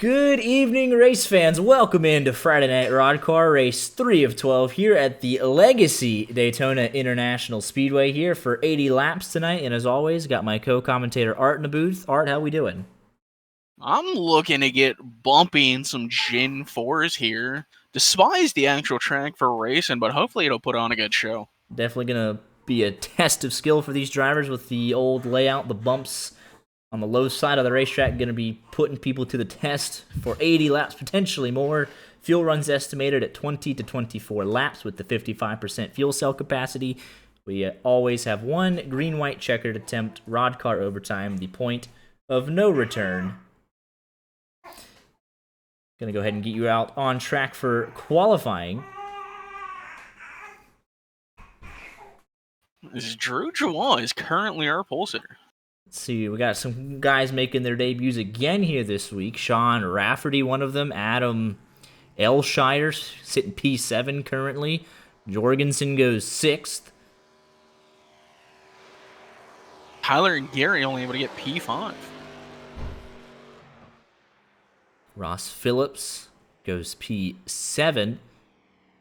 Good evening, race fans. Welcome into Friday Night Roddcar, race 3 of 12 here at the Legacy Daytona International Speedway here for 80 laps tonight. And as always, got my co-commentator Art in the booth. Art, how we doing? I'm looking to get bumpy in some Gen 4s here. Despise the actual track for racing, but hopefully it'll put on a good show. Definitely going to be a test of skill for these drivers with the old layout, the bumps on the low side of the racetrack, going to be putting people to the test for 80 laps, potentially more. Fuel runs estimated at 20 to 24 laps with the 55% fuel cell capacity. We always have one green-white checkered attempt, Roddcar overtime, the point of no return. Going to go ahead and get you out on track for qualifying. Drew Juwan is currently our pole sitter. Let's see, we got some guys making their debuts again here this week. Sean Rafferty, one of them. Adam Elshire, sitting P7 currently. Jorgensen goes 6th. Tyler and Gary only able to get P5. Ross Phillips goes P7,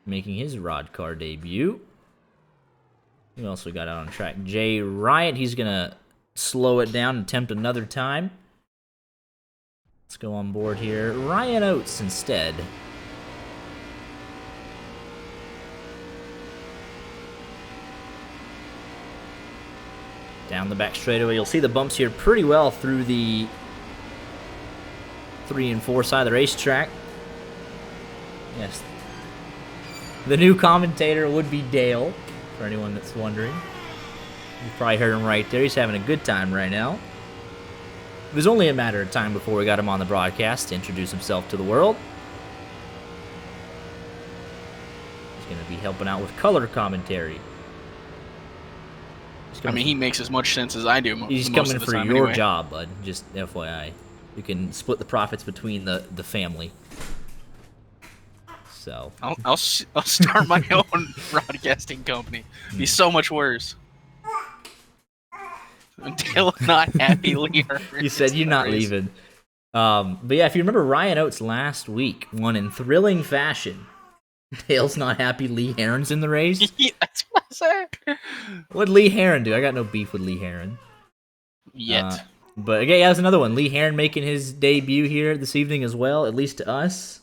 making his Roddcar debut. We also got out on track Jay Riot. He's going to slow it down and attempt another time. Let's go on board here. Ryan Oates instead. Down the back straightaway. You'll see the bumps here pretty well through the 3 and 4 side of the racetrack. Yes. The new commentator would be Dale, for anyone that's wondering. You probably heard him right there. He's having a good time right now. It was only a matter of time before we got him on the broadcast to introduce himself to the world. He's going to be helping out with color commentary. I mean, he makes as much sense as I do. He's coming for your job, bud. Just FYI. You can split the profits between the family. So I'll start my own broadcasting company. It'd be so much worse. Until not happy leader. You said you're not leaving. But yeah, if you remember, Ryan Oates last week won in thrilling fashion. Dale's not happy Lee Heron's in the race. Yeah, that's what I said. What'd Lee Heron do? I got no beef with Lee Heron. Yet. But again, yeah, that's another one. Lee Heron making his debut here this evening as well, at least to us.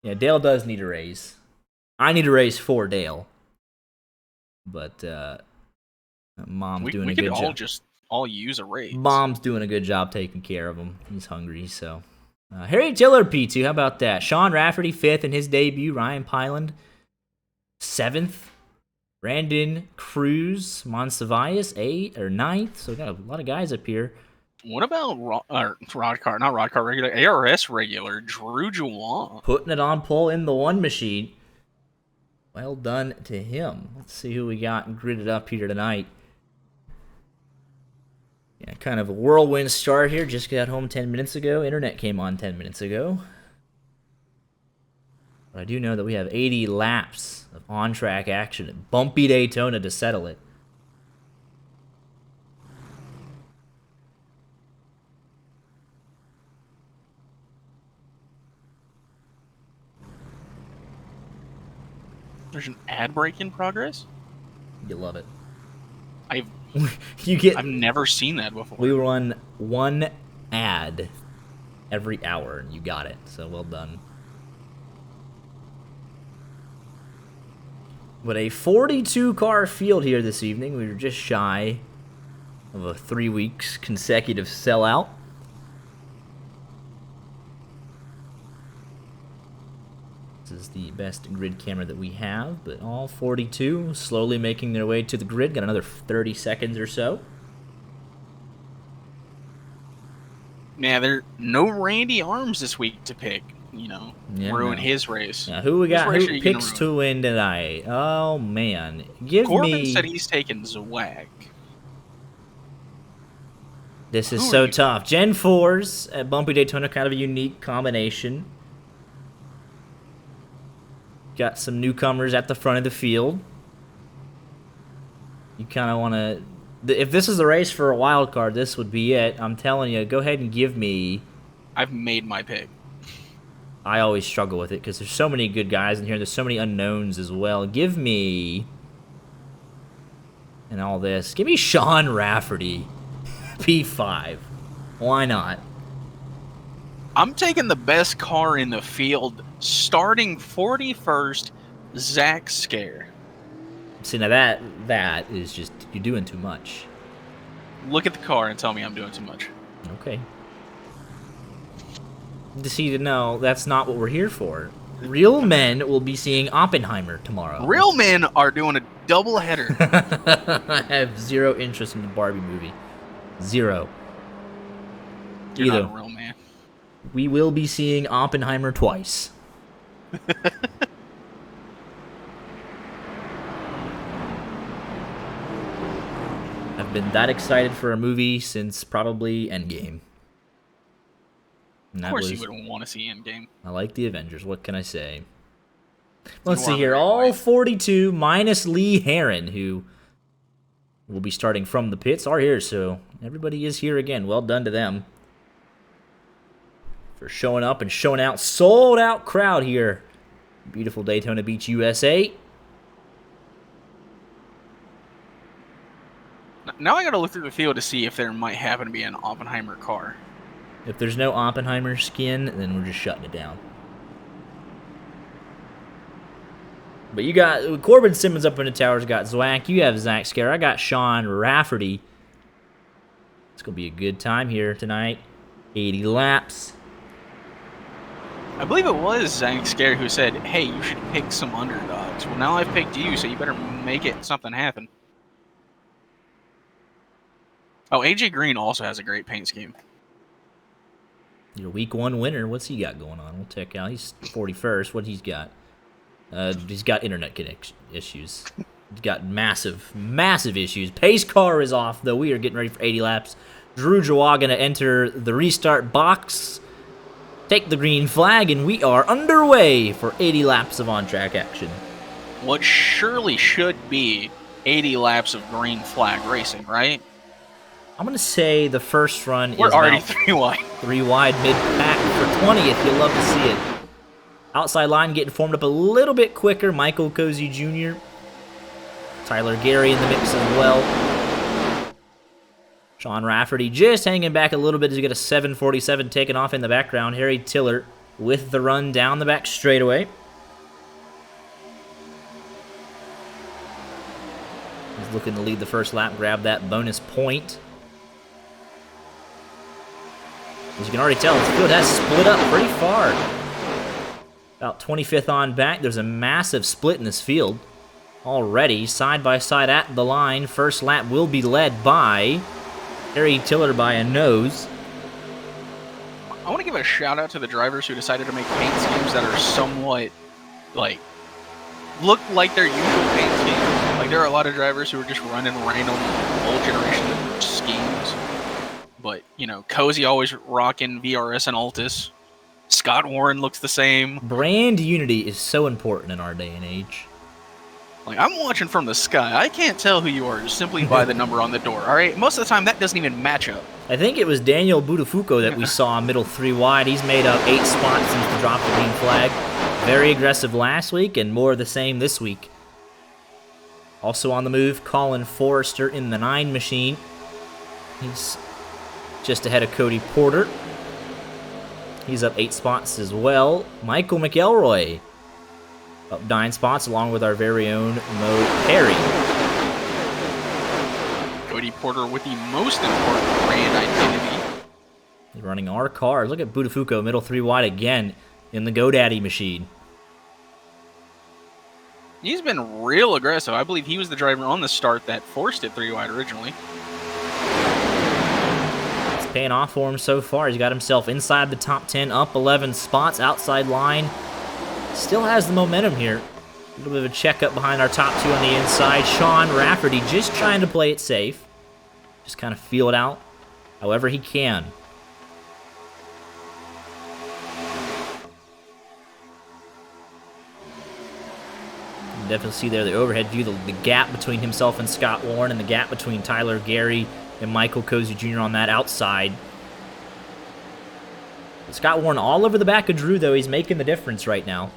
Yeah, Dale does need a raise. I need a raise for Dale. But Mom's doing a good job. We could all use a raise. Mom's doing a good job taking care of him. He's hungry, so. Harry Tiller, P2, how about that? Sean Rafferty, 5th in his debut. Ryan Pyland, 7th. Brandon Cruz, Monsivius, 8th or 9th. So we got a lot of guys up here. What about Roddcar? Not Roddcar, regular. ARS regular. Drew Juwan. Putting it on pole in the one machine. Well done to him. Let's see who we got gridded up here tonight. Yeah, kind of a whirlwind start here. Just got home 10 minutes ago. Internet came on 10 minutes ago. But I do know that we have 80 laps of on-track action at bumpy Daytona to settle it. There's an ad break in progress? You love it. I've never seen that before. We run one ad every hour, and you got it. So well done. But a 42-car field here this evening. We were just shy of a 3 weeks consecutive sellout. This is the best grid camera that we have, but all 42 slowly making their way to the grid. Got another 30 seconds or so. Yeah, there no Randy Arms this week to pick. Ruin his race. Now, who we got? Who picks to win tonight? Oh man, Corbin said he's taking Zwag. This is so tough. Gen 4s at Bumpy Daytona, kind of a unique combination. Got some newcomers at the front of the field. You kind of want to If this is the race for a wild card, this would be it. I'm telling you, go ahead and give me. I've made my pick. I always struggle with it because there's so many good guys in here. There's so many unknowns as well. Give me. And all this. Give me Sean Rafferty. P5. Why not? I'm taking the best car in the field, starting 41st, Zach Scare. See, now that is just, you're doing too much. Look at the car and tell me I'm doing too much. Okay. No, that's not what we're here for. Real men will be seeing Oppenheimer tomorrow. Real men are doing a double header. I have zero interest in the Barbie movie. Zero. You're not a real man. We will be seeing Oppenheimer twice. I've been that excited for a movie since probably Endgame. Of course you wouldn't want to see Endgame. I like the Avengers. What can I say? Let's see here. All 42 minus Lee Heron, who will be starting from the pits, are here. So everybody is here again. Well done to them for showing up and showing out. Sold out crowd here. Beautiful Daytona Beach, USA. Now I gotta look through the field to see if there might happen to be an Oppenheimer car. If there's no Oppenheimer skin, then we're just shutting it down. But you got Corbin Simmons up in the towers, got Zwack. You have Zach Scare. I got Sean Rafferty. It's going to be a good time here tonight. 80 laps. I believe it was Zach Scare who said, hey, you should pick some underdogs. Well, now I've picked you, so you better make it something happen. Oh, AJ Green also has a great paint scheme. Your week 1 winner. What's he got going on? We'll check out. He's 41st. What he's got? He's got internet connection issues. He's got massive, massive issues. Pace car is off, though. We are getting ready for 80 laps. Drew Jawa going to enter the restart box, take the green flag, and we are underway for 80 laps of on-track action. What surely should be 80 laps of green flag racing, right? I'm going to say the first run We're is already about 3 wide. 3 wide mid-pack for 20th. You'll love to see it. Outside line getting formed up a little bit quicker. Michael Cozy Jr. Tyler Gary in the mix as well. Sean Rafferty just hanging back a little bit as you get a 747 taken off in the background. Harry Tiller with the run down the back straightaway. He's looking to lead the first lap, grab that bonus point. As you can already tell, this field has split up pretty far. About 25th on back. There's a massive split in this field already. Side by side at the line. First lap will be led by Harry Tiller by a nose. I want to give a shout out to the drivers who decided to make paint schemes that are somewhat, look like their usual paint schemes. Like, there are a lot of drivers who are just running random old generation schemes. But, you know, Cozy always rocking VRS and Altus. Scott Warren looks the same. Brand unity is so important in our day and age. Like, I'm watching from the sky. I can't tell who you are just simply by the number on the door, all right? Most of the time, that doesn't even match up. I think it was Daniel Budafuco that we saw middle 3 wide. He's made up 8 spots since the drop of the green flag. Very aggressive last week and more of the same this week. Also on the move, Colin Forrester in the 9 machine. He's just ahead of Cody Porter. He's up 8 spots as well. Michael McElroy up 9 spots along with our very own Mo Perry. Cody Porter with the most important brand identity. He's running our cars. Look at Budafuco, middle 3 wide again in the GoDaddy machine. He's been real aggressive. I believe he was the driver on the start that forced it 3 wide originally. Paying off for him so far. He's got himself inside the top 10, up 11 spots, outside line. Still has the momentum here. A little bit of a checkup behind our top 2 on the inside. Sean Rafferty just trying to play it safe. Just kind of feel it out however he can. definitely see there the overhead view, the gap between himself and Scott Warren, and the gap between Tyler Gary and Michael Cozy Jr. on that outside. Scott Warren all over the back of Drew, though. He's making the difference right now.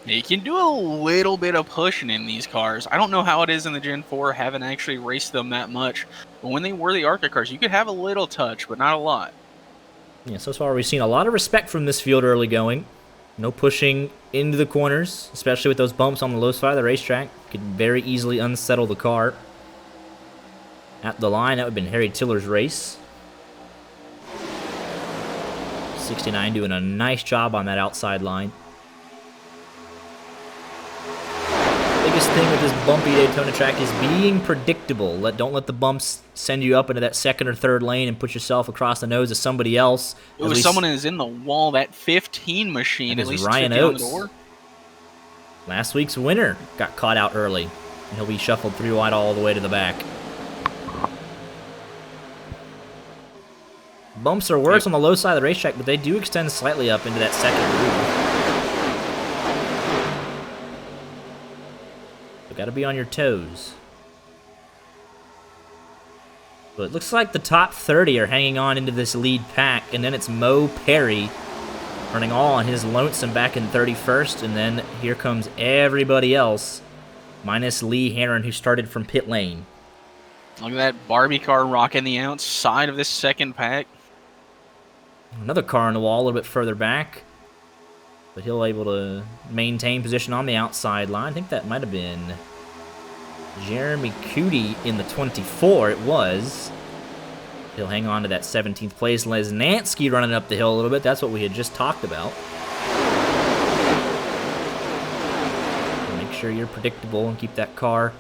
You can do a little bit of pushing in these cars. I don't know how it is in the Gen 4. Haven't actually raced them that much. But when they were the ARCA cars, you could have a little touch, but not a lot. Yeah, so far we've seen a lot of respect from this field early going. No pushing into the corners, especially with those bumps on the low side of the racetrack. Could very easily unsettle the car. At the line, that would have been Harry Tiller's race. 69 doing a nice job on that outside line. Biggest thing with this bumpy Daytona track is being predictable. Don't let the bumps send you up into that second or third lane and put yourself across the nose of somebody else. Ooh, someone is in the wall. That 15 machine, at least Ryan on the Oates. door. Last week's winner got caught out early, and he'll be shuffled 3 wide all the way to the back. Bumps are worse on the low side of the racetrack, but they do extend slightly up into that second groove. Got to be on your toes. But it looks like the top 30 are hanging on into this lead pack, and then it's Mo Perry running all on his lonesome back in 31st, and then here comes everybody else, minus Lee Heron, who started from pit lane. Look at that Barbie car rocking the outside of this second pack. Another car on the wall a little bit further back, but he'll able to maintain position on the outside line. I think that might have been Jeremy Cootie in the 24. It was. He'll hang on to that 17th place. Lesnansky running up the hill a little bit. That's what we had just talked about. Make sure you're predictable and keep that car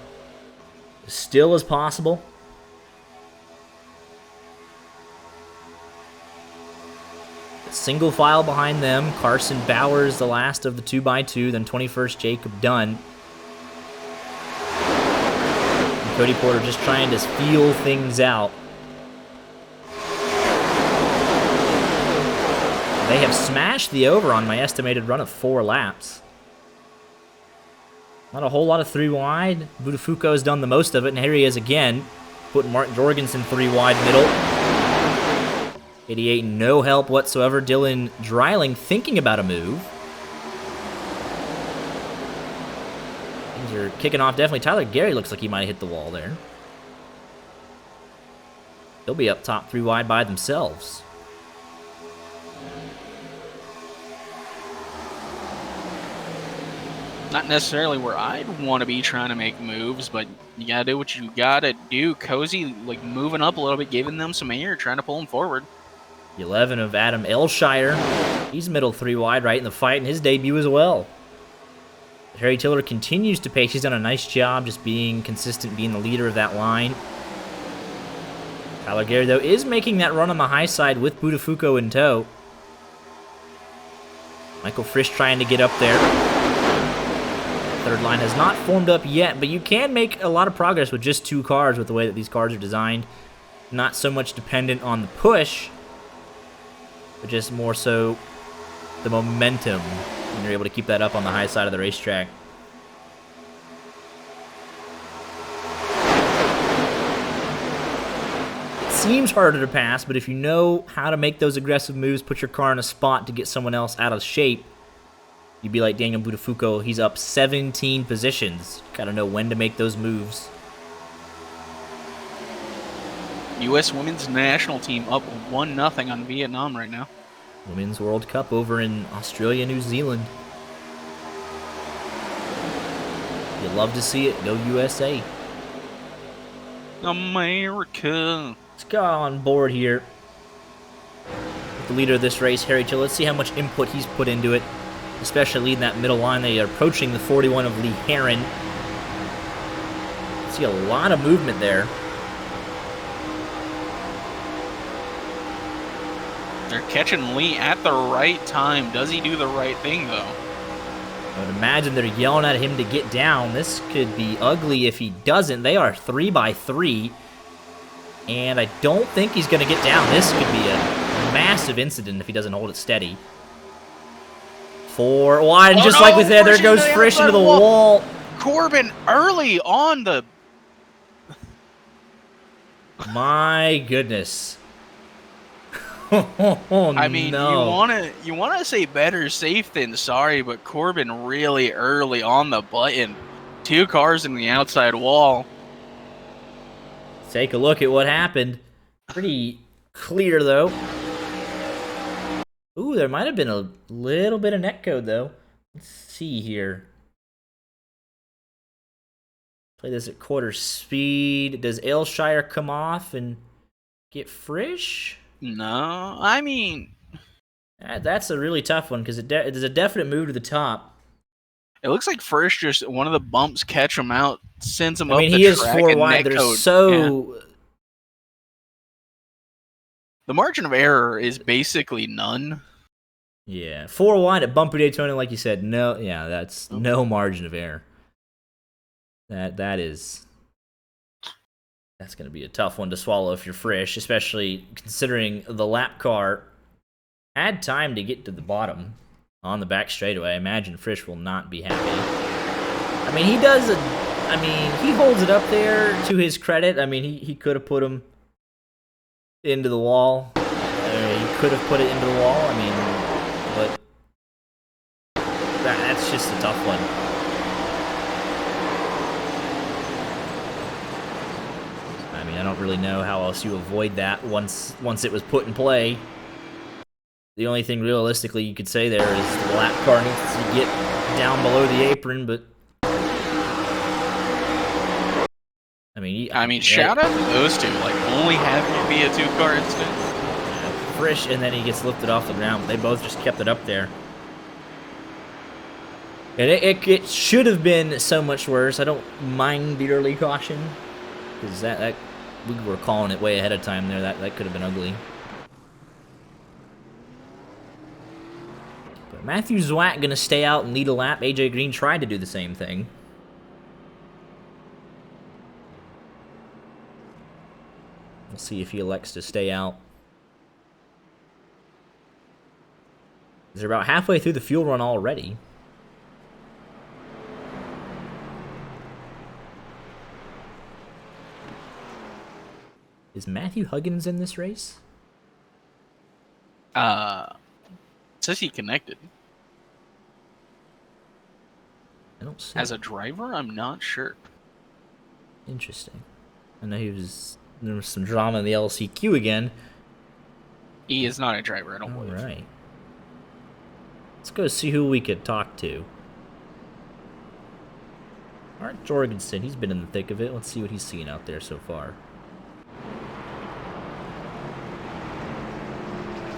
as still as possible. Single file behind them. Carson Bowers, the last of the 2x2. Then 21st, Jacob Dunn. And Cody Porter just trying to feel things out. They have smashed the over on my estimated run of 4 laps. Not a whole lot of 3 wide. Budafuco has done the most of it, and here he is again, putting Mark Jorgensen 3 wide middle. 88, no help whatsoever. Dylan Dreiling thinking about a move. Things are kicking off definitely. Tyler Gary looks like he might have hit the wall there. They'll be up top 3 wide by themselves. Not necessarily where I'd want to be trying to make moves, but you gotta do what you gotta do. Cozy, like, moving up a little bit, giving them some air, trying to pull them forward. 11 of Adam Elshire. He's middle 3 wide right in the fight in his debut as well. Harry Tiller continues to pace. He's done a nice job just being consistent, being the leader of that line. Tyler Gary, though, is making that run on the high side with Budafuco in tow. Michael Frisch trying to get up there. Third line has not formed up yet, but you can make a lot of progress with just 2 cars with the way that these cars are designed. Not so much dependent on the push, but just more so the momentum, and you're able to keep that up on the high side of the racetrack. It seems harder to pass, but if you know how to make those aggressive moves, put your car in a spot to get someone else out of shape, you'd be like Daniel Budafuco. He's up 17 positions. Gotta know when to make those moves. U.S. Women's National Team up 1-0 on Vietnam right now. Women's World Cup over in Australia, New Zealand. You love to see it. Go USA. America. Let's go on board here with the leader of this race, Harry Till. Let's see how much input he's put into it, especially leading that middle line. They are approaching the 41 of Lee Heron. See a lot of movement there. They're catching Lee at the right time. Does he do the right thing, though? I would imagine they're yelling at him to get down. This could be ugly if he doesn't. They are 3 by 3, and I don't think he's going to get down. This could be a massive incident if he doesn't hold it steady. 4 wide, Oh, just no, like we said, there Frisch goes into the Frisch into outside the wall. wall. Corbin early on the... My goodness. Oh, I mean, no. you wanna say better safe than sorry, but Corbin really early on the button. 2 cars in the outside wall. Take a look at what happened. Pretty clear, though. Ooh, there might have been a little bit of netcode, though. Let's see here. Play this at quarter speed. Does Aylshire come off and get Frisch? No, I mean, That's a really tough one because there's a definite move to the top. it looks like Frisch just one of the bumps catch him out, sends him I up mean, the he is track, 4 and wide. There's netcode. so... Yeah. The margin of error is basically none. Yeah, 4 wide at bumpy Daytona, like you said. No, yeah, that's no margin of error. That's going to be a tough one to swallow if you're Frisch, especially considering the lap car had time to get to the bottom on the back straightaway. I imagine Frisch will not be happy. I mean, he holds it up there to his credit. I mean, he could have put him into the wall. He could have put it into the wall. I mean, but that's just a tough one. I mean, I don't really know how else you avoid that once it was put in play. The only thing realistically you could say there is the lap car needs to get down below the apron, but I mean, shout out to those two. Like, only having it be a 2-car instance. Frisch, and then he gets lifted off the ground. But they both just kept it up there. And it should have been so much worse. I don't mind the early caution, because that we were calling it way ahead of time there. That could have been ugly. But Matthew Zwack going to stay out and lead a lap. AJ Green tried to do the same thing. We'll see if he elects to stay out. They're about halfway through the fuel run already. Is Matthew Huggins in this race? It says he connected. I don't see. As a driver, I'm not sure. Interesting. I know there was some drama in the LCQ again. He is not a driver, I don't believe. All right. Let's go see who we could talk to. Mark Jorgensen, he's been in the thick of it. Let's see what he's seen out there so far.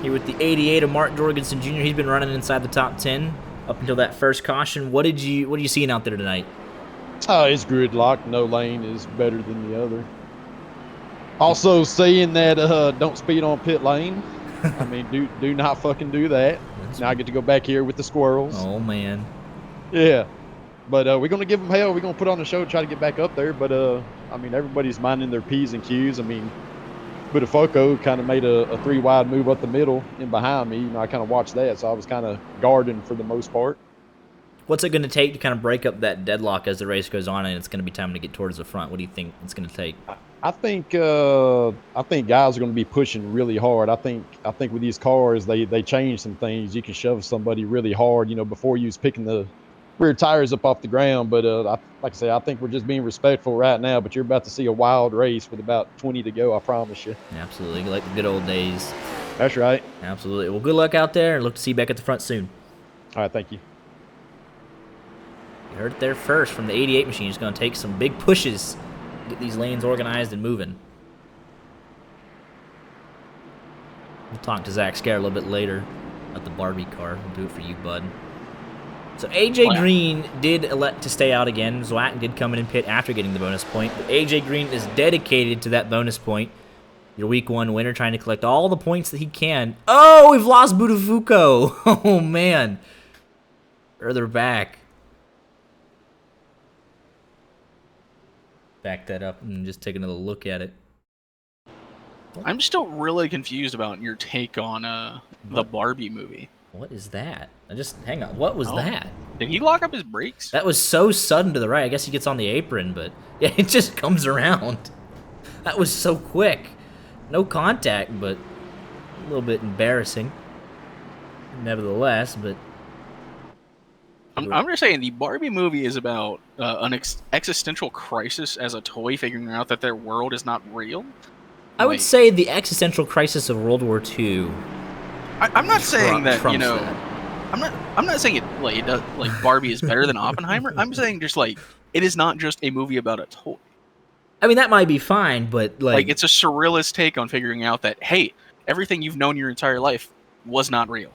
Here with the 88 of Mark Jorgensen Jr. He's been running inside the top 10 up until that first caution. What are you seeing out there tonight? It's gridlock. No lane is better than the other. Also saying that don't speed on pit lane. I mean, do not fucking do that. Now I get to go back here with the squirrels. Oh, man. Yeah. But we're going to give them hell. We're going to put on the show to try to get back up there. But, I mean, everybody's minding their P's and Q's. I mean, Buttafuoco kind of made a 3-wide move up the middle and behind me. You know, I kind of watched that, so I was kind of guarding for the most part. What's it going to take to kind of break up that deadlock as the race goes on and it's going to be time to get towards the front? What do you think it's going to take? I think guys are going to be pushing really hard. I think with these cars, they change some things. You can shove somebody really hard, you know, before you was picking the rear tires up off the ground. But like I say, I think we're just being respectful right now. But you're about to see a wild race with about 20 to go. I promise you. Absolutely, like the good old days. That's right. Absolutely. Well, good luck out there, and look to see you back at the front soon. All right, thank you. You heard it there first from the 88 machine. He's going to take some big pushes, get these lanes organized and moving. We'll talk to Zach Scare a little bit later about the Barbie car. We'll do it for you, bud. So AJ Green did elect to stay out again. Zwack did come in and pit after getting the bonus point. But AJ Green is dedicated to that bonus point. Your week 1 winner, trying to collect all the points that he can. Oh, we've lost Buttafuoco. Oh, man. Further back. Back that up and just take another look at it. I'm still really confused about your take on the Barbie movie. What is that? Hang on. What was that? Did he lock up his brakes? That was so sudden to the right. I guess he gets on the apron, but yeah, it just comes around. That was so quick. No contact, but a little bit embarrassing. Nevertheless, but I'm just saying the Barbie movie is about an existential crisis as a toy, figuring out that their world is not real. I would say the existential crisis of World War II. I'm not saying that, you know, that. I'm not saying it does, like Barbie is better than Oppenheimer. I'm saying just like it is not just a movie about a toy. I mean, that might be fine, but like it's a surrealist take on figuring out that, hey, everything you've known your entire life was not real.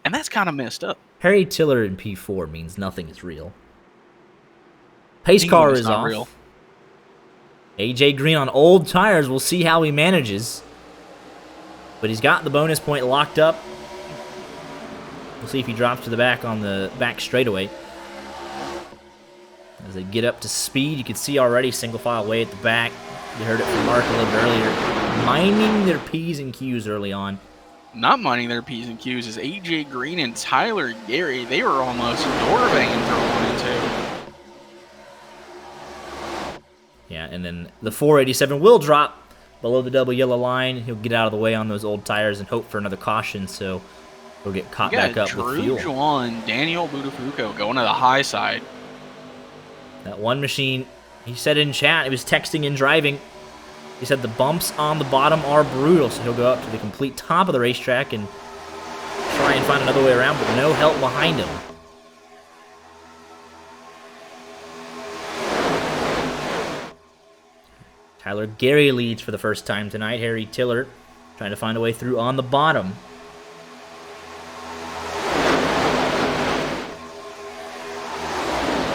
And that's kind of messed up. Harry Tiller in P4 means nothing is real. Pace car is off. Real. AJ Green on old tires. We'll see how he manages. But he's got the bonus point locked up. We'll see if he drops to the back on the back straightaway. As they get up to speed, you can see already single file way at the back. You heard it from Mark a little bit earlier. Mining their P's and Q's early on. Not mining their P's and Q's is AJ Green and Tyler Gary. They were almost door banging for 1 and 2. Yeah, and then the 487 will drop below the double yellow line. He'll get out of the way on those old tires and hope for another caution, so he'll get caught back up with fuel. Drew Juan, Daniel Budafuco going to the high side. That one machine, he said in chat, he was texting and driving. He said the bumps on the bottom are brutal, so he'll go up to the complete top of the racetrack and try and find another way around, but no help behind him. Tyler Gary leads for the first time tonight. Harry Tiller trying to find a way through on the bottom.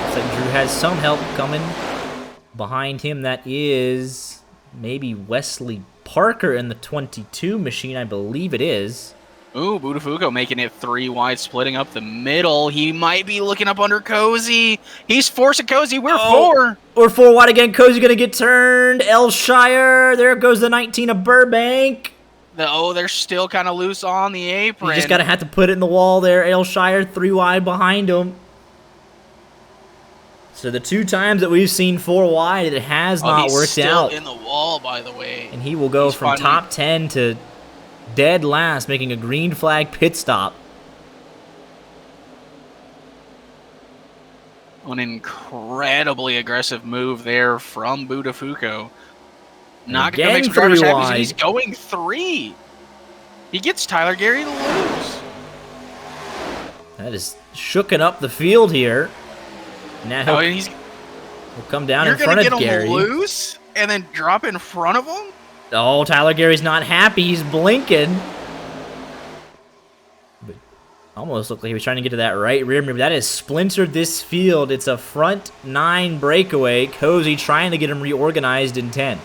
Looks like Drew has some help coming behind him. That is maybe Wesley Parker in the 22 machine, I believe it is. Ooh, Budafuco making it 3 wide, splitting up the middle. He might be looking up under Cozy. He's forcing Cozy. We're 4. We're 4 wide again. Cozy going to get turned. Elshire. There goes the 19 of Burbank. They're still kind of loose on the apron. You just got to have to put it in the wall there. Elshire 3 wide behind him. So the 2 times that we've seen 4 wide, it has not worked out. He's still in the wall, by the way. And he will go from top 10 to dead last, making a green flag pit stop. An incredibly aggressive move there from Budafuco. Not going to make some drivers happy. He's going 3. He gets Tyler Gary to lose. That is shooking up the field here. Now he'll come down in front of Gary. You're going to get him loose and then drop in front of him? Oh, Tyler Gary's not happy. He's blinking. But almost looked like he was trying to get to that right rear mirror. That has splintered this field. It's a front 9 breakaway. Cozy trying to get him reorganized in 10.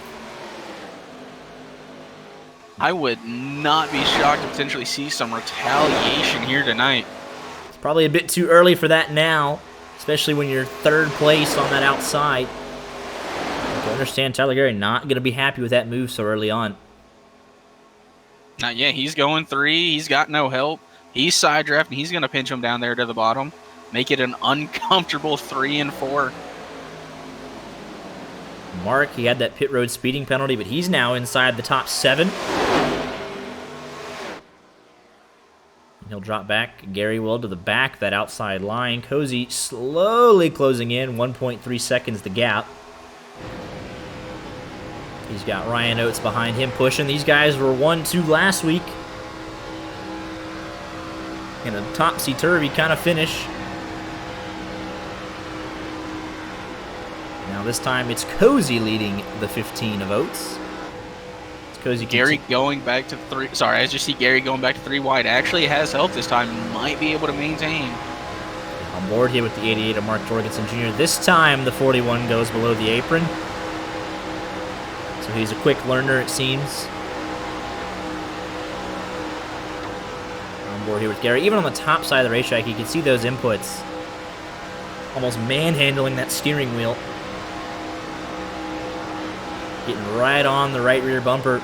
I would not be shocked to potentially see some retaliation here tonight. It's probably a bit too early for that now, especially when you're 3rd place on that outside. I understand Tyler Gary not going to be happy with that move so early on. Not yet. He's going 3. He's got no help. He's side drafting. He's going to pinch him down there to the bottom. Make it an uncomfortable 3 and 4. Mark, he had that pit road speeding penalty, but he's now inside the top 7. He'll drop back. Gary will to the back, that outside line. Cozy slowly closing in. 1.3 seconds the gap. He's got Ryan Oates behind him pushing. These guys were 1-2 last week. In a topsy-turvy kind of finish. Now this time it's Cozy leading the 15 of Oates. Cozy Gary going back to 3. Sorry, I just see Gary going back to 3 wide. Actually has help this time. Might be able to maintain. On board here with the 88 of Mark Jorgensen Jr. This time the 41 goes below the apron. So he's a quick learner, it seems. On board here with Gary. Even on the top side of the racetrack, you can see those inputs. Almost manhandling that steering wheel. Getting right on the right rear bumper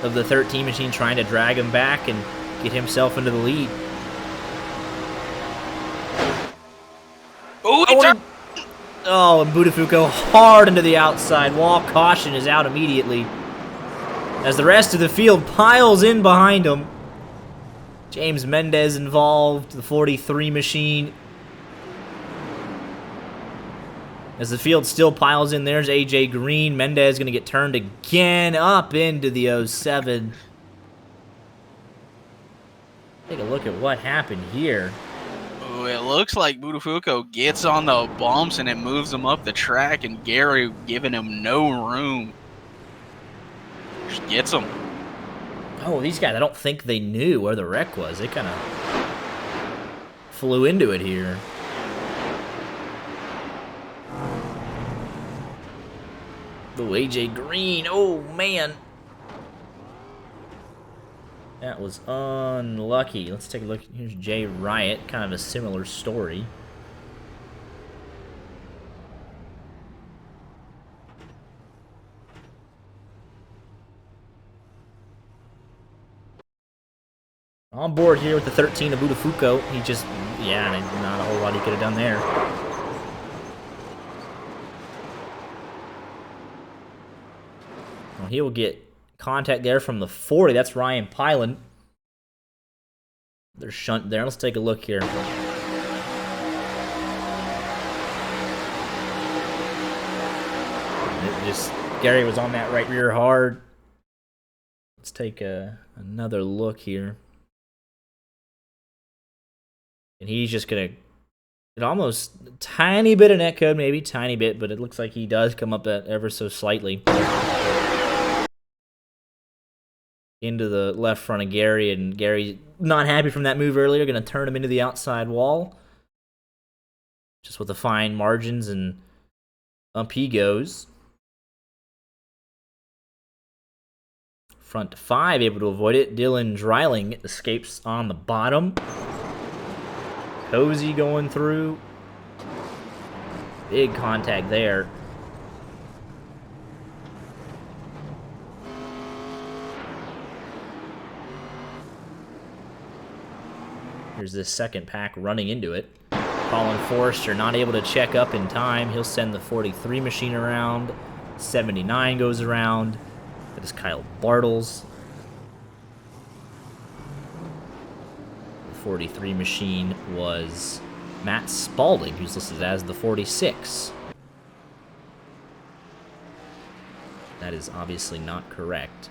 of the 13 machine, trying to drag him back and get himself into the lead. and Buttafuoco hard into the outside wall. Caution is out immediately as the rest of the field piles in behind him. James Mendez involved, the 43 machine. As the field still piles in, there's AJ Green. Mendez going to get turned again up into the 07. Take a look at what happened here. Oh, it looks like Buttafuoco gets on the bumps and it moves him up the track, and Gary giving him no room. Just gets him. Oh, these guys, I don't think they knew where the wreck was. They kind of flew into it here. Oh, AJ Green. Oh, man. That was unlucky. Let's take a look. Here's Jay Riot. Kind of a similar story. On board here with the 13 of Buttafuoco. He just, yeah, not a whole lot he could have done there. Well, he will get contact there from the 40. That's Ryan Pylan. There's shunt there. Let's take a look here. Gary was on that right rear hard. Let's take another look here. And he's just going to get almost a tiny bit of netcode, maybe tiny bit, but it looks like he does come up ever so slightly. Into the left front of Gary, and Gary, not happy from that move earlier, going to turn him into the outside wall. Just with the fine margins, and up he goes. Front to 5, able to avoid it. Dylan Dreiling escapes on the bottom. Cozy going through. Big contact there. Here's this second pack running into it. Colin Forrester not able to check up in time. He'll send the 43 machine around. 79 goes around. That is Kyle Bartles. The 43 machine was Matt Spalding, who's listed as the 46. That is obviously not correct.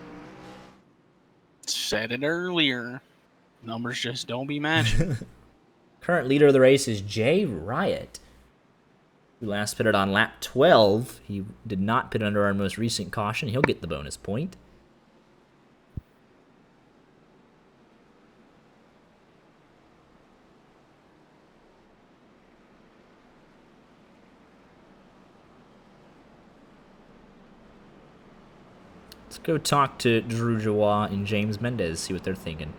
Said it earlier. Numbers just don't be matching. Current leader of the race is Jay Riot, who last pitted on lap 12. He did not pit under our most recent caution. He'll get the bonus point. Let's go talk to Drew Jawah and James Mendez, see what they're thinking.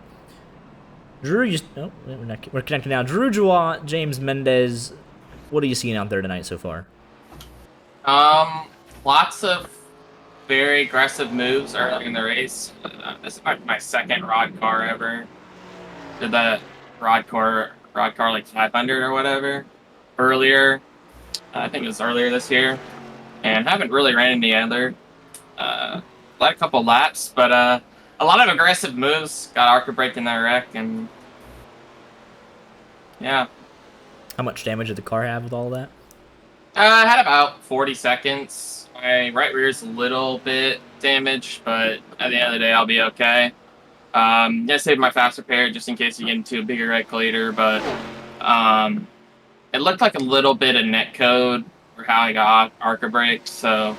Drew, we're connected now. Drew Jawah, James Mendez, what are you seeing out there tonight so far? Lots of very aggressive moves early in the race. This is my second Roddcar ever. Did that Roddcar like 500 or whatever earlier. I think it was earlier this year, and haven't really ran any other. Led a couple laps, but a lot of aggressive moves. Got Arca brake in that wreck, and yeah. How much damage did the car have with all of that? I had about 40 seconds. My right rear is a little bit damaged, but at the end of the day, I'll be okay. Yeah, saved my fast repair just in case you get into a bigger wreck later, but it looked like a little bit of net code for how I got Arca brakes, so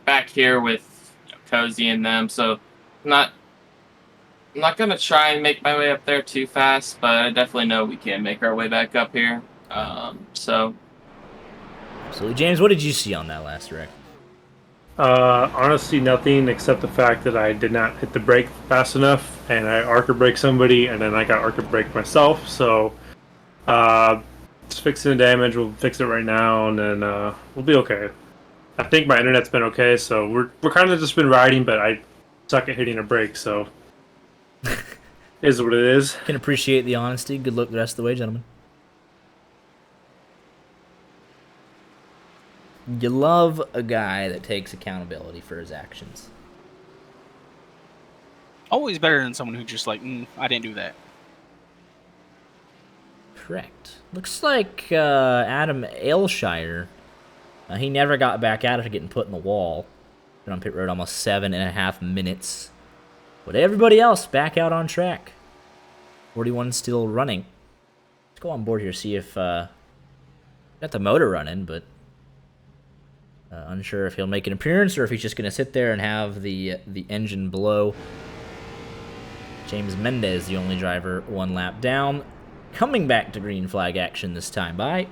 back here with Cozy and them, so I'm not gonna try and make my way up there too fast, but I definitely know we can make our way back up here. So James, what did you see on that last wreck? Honestly, nothing except the fact that I did not hit the brake fast enough, and I Arca braked somebody, and then I got Arca braked myself. So, just fixing the damage. We'll fix it right now, and then we'll be okay. I think my internet's been okay, so we're kind of just been riding, but I suck at hitting a brake, so is what it is. Can appreciate the honesty. Good luck the rest of the way, gentlemen. You love a guy that takes accountability for his actions. Always better than someone who just like, I didn't do that. Correct. Looks like Adam Aylshire, he never got back out after getting put in the wall. Been on pit road almost 7.5 minutes. But everybody else back out on track. 41 still running. Let's go on board here, see if got the motor running, but unsure if he'll make an appearance or if he's just going to sit there and have the engine blow. James Mendez, the only driver, 1 lap down. Coming back to green flag action this time. Bye.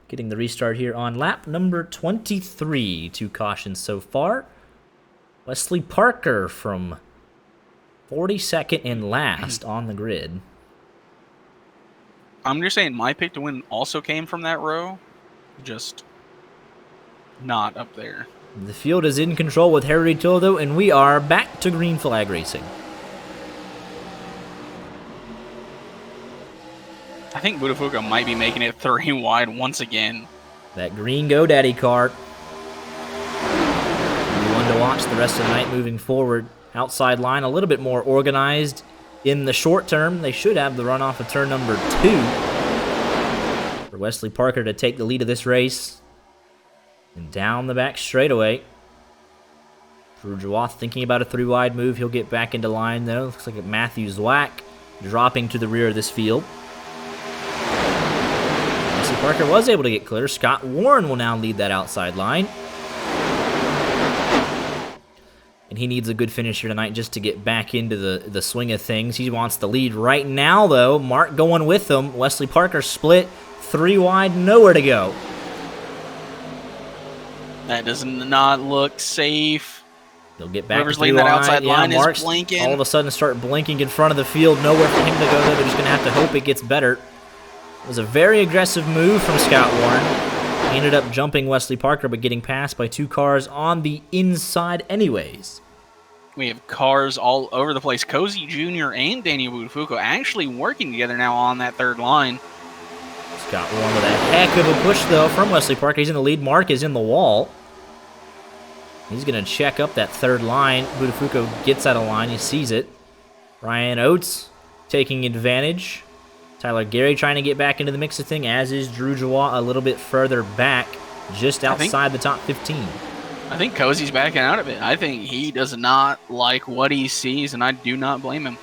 Getting the restart here on lap number 23. 2 cautions so far. Wesley Parker from 42nd and last on the grid. I'm just saying my pick to win also came from that row. Just not up there. The field is in control with Harry Tildo, and we are back to green flag racing. I think Budafuka might be making it 3 wide once again. That green GoDaddy car. One to watch the rest of the night moving forward. Outside line a little bit more organized in the short term. They should have the runoff of turn number 2 for Wesley Parker to take the lead of this race. And down the back straightaway. Drew Jawath thinking about a 3 wide move. He'll get back into line though. Looks like Matthew Zwack dropping to the rear of this field. Wesley Parker was able to get clear. Scott Warren will now lead that outside line. And he needs a good finish here tonight just to get back into the swing of things. He wants the lead right now, though. Mark going with him. Wesley Parker split 3 wide, nowhere to go. That does not look safe. They'll get back Whoever's to leading that outside line Mark's is blinking. all of a sudden start blinking in front of the field. Nowhere for him to go there. They're just going to have to hope it gets better. It was a very aggressive move from Scott Warren. He ended up jumping Wesley Parker, but getting passed by 2 cars on the inside anyways. We have cars all over the place. Cozy Jr. and Daniel Budafuka actually working together now on that 3rd line. Scott Warren with a heck of a push, though, from Wesley Parker. He's in the lead. Mark is in the wall. He's going to check up that 3rd line. Budafuka gets out of line. He sees it. Ryan Oates taking advantage. Tyler Gary trying to get back into the mix of thing, as is Drew Jawa a little bit further back, just outside the top 15. I think Cozy's backing out of it. I think he does not like what he sees, and I do not blame him.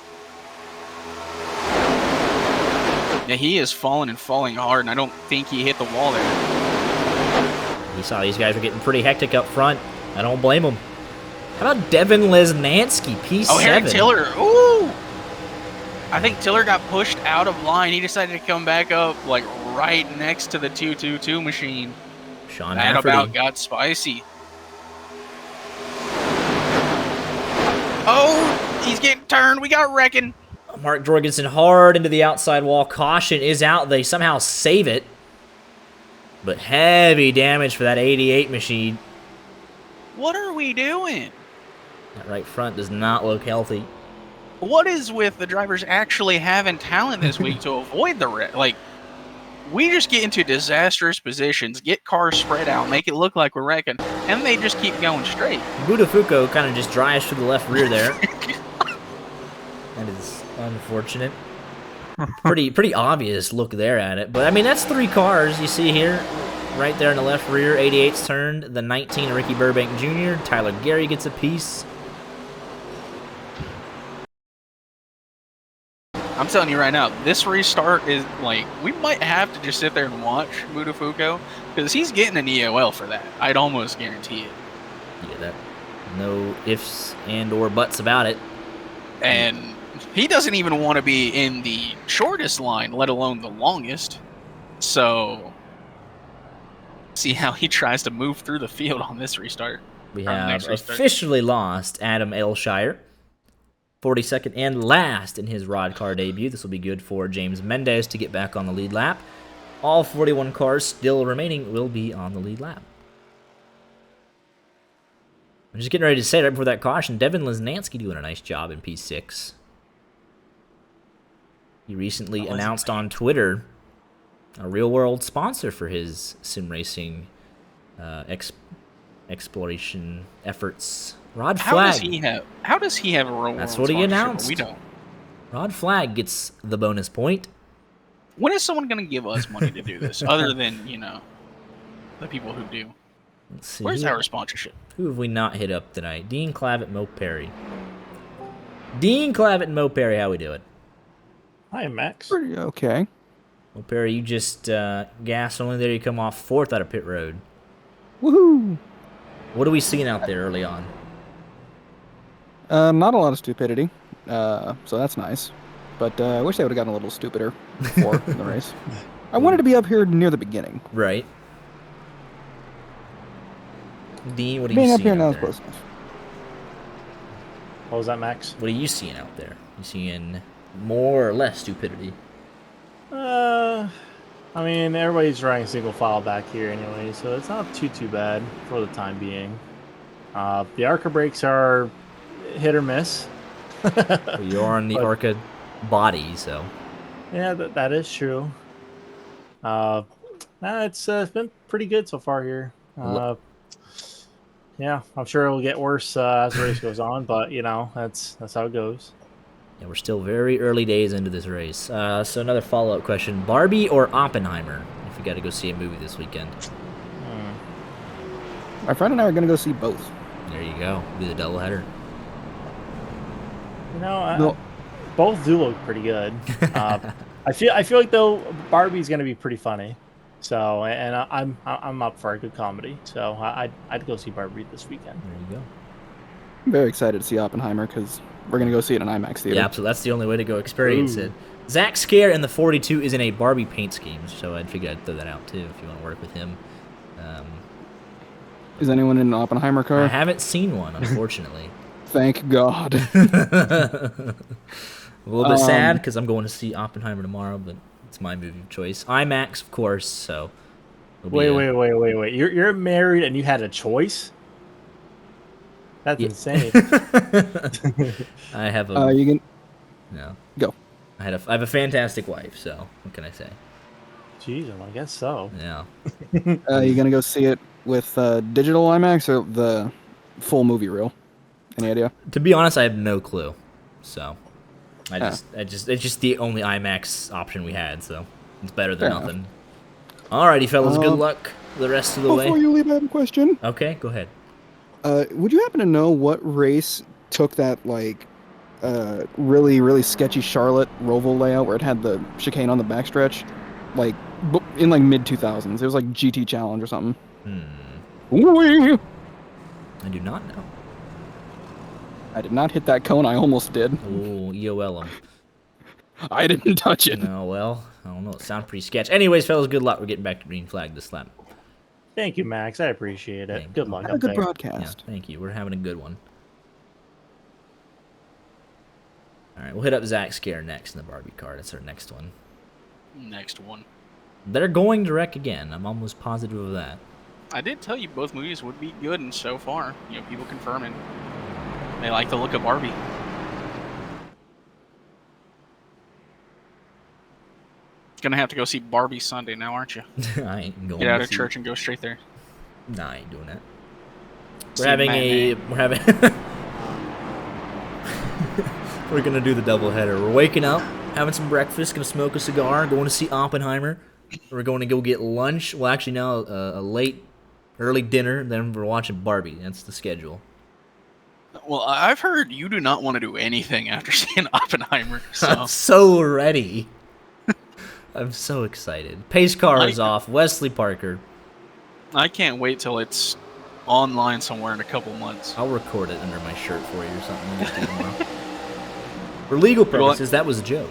Yeah, he is falling and falling hard, and I don't think he hit the wall there. He saw these guys were getting pretty hectic up front. I don't blame him. How about Devin Lesnansky, P7? Oh, Eric Tiller. Ooh! I think Tiller got pushed out of line. He decided to come back up, like, right next to the 222 machine. Sean That Rafferty. about got spicy. Oh, he's getting turned. We got wrecking. Mark Jorgensen hard into the outside wall. Caution is out. They somehow save it. But heavy damage for that 88 machine. What are we doing? That right front does not look healthy. What is with the drivers actually having talent this week to avoid the wreck? Like, we just get into disastrous positions, get cars spread out, make it look like we're wrecking, and they just keep going straight. Budafuka kind of just drives to the left rear there. That is unfortunate. Pretty obvious look there at it. But, I mean, that's 3 cars you see here. Right there in the left rear. 88's turned. The 19, Ricky Burbank Jr. Tyler Gary gets a piece. I'm telling you right now, this restart is like, we might have to just sit there and watch Budafuka, because he's getting an EOL for that. I'd almost guarantee it. Yeah, that no ifs and or buts about it. And he doesn't even want to be in the shortest line, let alone the longest. So, see how he tries to move through the field on this restart. We have officially lost Adam Aylshire. 42nd and last in his Roddcar debut. This will be good for James Mendez to get back on the lead lap. All 41 cars still remaining will be on the lead lap. I'm just getting ready to say right before that caution, Devin Lesnansky doing a nice job in P6. He recently announced on Twitter a real-world sponsor for his sim racing exploration efforts. Rod Flag. How does he have a real-world That's what he sponsorship, but announced. we don't. Rod Flag gets the bonus point. When is someone going to give us money to do this, other than, the people who do? Let's see. Where's our sponsorship? Who have we not hit up tonight? Dean Clavitt, Mo Perry. Dean Clavitt and Mo Perry, how we doing? Hi, Max. Pretty okay. Mo Perry, you just gassed only there. You come off 4th out of pit road. Woohoo! What are we seeing out there early on? Not a lot of stupidity, so that's nice. But I wish they would have gotten a little stupider before in the race. I wanted to be up here near the beginning. Right. Dean, what are Being you up seeing here now out is there? close enough. What was that, Max? What are you seeing out there? You seeing more or less stupidity? I mean, everybody's running single file back here anyway, so it's not too bad for the time being. The ARCA brakes are hit or miss. Well, you're on the But- Orca body, so Yeah, that is true. It's been pretty good so far here. Yeah, I'm sure it'll get worse as the race goes on, but that's how it goes. yeah, we're still very early days into this race. So another follow-up question: Barbie or Oppenheimer? If you got to go see a movie this weekend, My friend and I are going to go see both. there you go. Do the doubleheader. No. Both do look pretty good. I feel like though Barbie's gonna be pretty funny. So and I'm up for a good comedy. So I'd go see Barbie this weekend. There you go. I'm very excited to see Oppenheimer because we're going to go see it in IMAX theater. Yeah, absolutely. That's the only way to go experience Ooh. it. Zach Scare in the 42 is in a Barbie paint scheme, so I'd figure I'd throw that out too if you want to work with him. Is anyone in an Oppenheimer I car? haven't seen one, unfortunately. Thank God. A little bit sad because I'm going to see Oppenheimer tomorrow, but it's my movie of choice. IMAX, of course. So it'll be Wait. You're married and you had a choice? That's Yeah. insane. I have a you can no. go. I have a fantastic wife. So what can I say? Jeez, I guess so. Yeah. You going to go see it with digital IMAX or the full movie reel? Any idea? To be honest, I have no clue. So it's just the only IMAX option we had. So it's better than Fair nothing. Alrighty, fellas. Good luck the rest of the Before way. you leave, I have a question. Okay, go ahead. Would you happen to know what race took that really, really sketchy Charlotte Roval layout where it had the chicane on the backstretch, in mid 2000s? It was like GT Challenge or something. Whee! I do not know. I did not hit that cone. I almost did. Oh, EOL 'em. I didn't touch it. No, well, I don't know. It sounds pretty sketch. Anyways, fellas, good luck. We're getting back to green flag this lap. Thank you, Max. I appreciate it. Thank Good you. luck Have a up good there. Yeah, broadcast. thank you. We're having a good one. All right, we'll hit up Zach Scare next in the Barbie car. That's our next one. Next one. They're going direct again. I'm almost positive of that. I did tell you both movies would be good, and so far, people confirming they like the look of Barbie. Gonna have to go see Barbie Sunday now, aren't you? I ain't going. Get out to of see- church and go straight there. Nah, I ain't doing that. See We're having matinee. We're gonna do the doubleheader. We're waking up, having some breakfast, gonna smoke a cigar, going to see Oppenheimer. We're going to go get lunch. Well, actually, now a late, early dinner. Then we're watching Barbie. That's the schedule. Well, I've heard you do not want to do anything after seeing Oppenheimer. So I'm so ready. I'm so excited. Pace car is off. Wesley Parker. I can't wait till it's online somewhere in a couple months. I'll record it under my shirt for you or something. We'll just do it tomorrow. For legal purposes, that was a joke.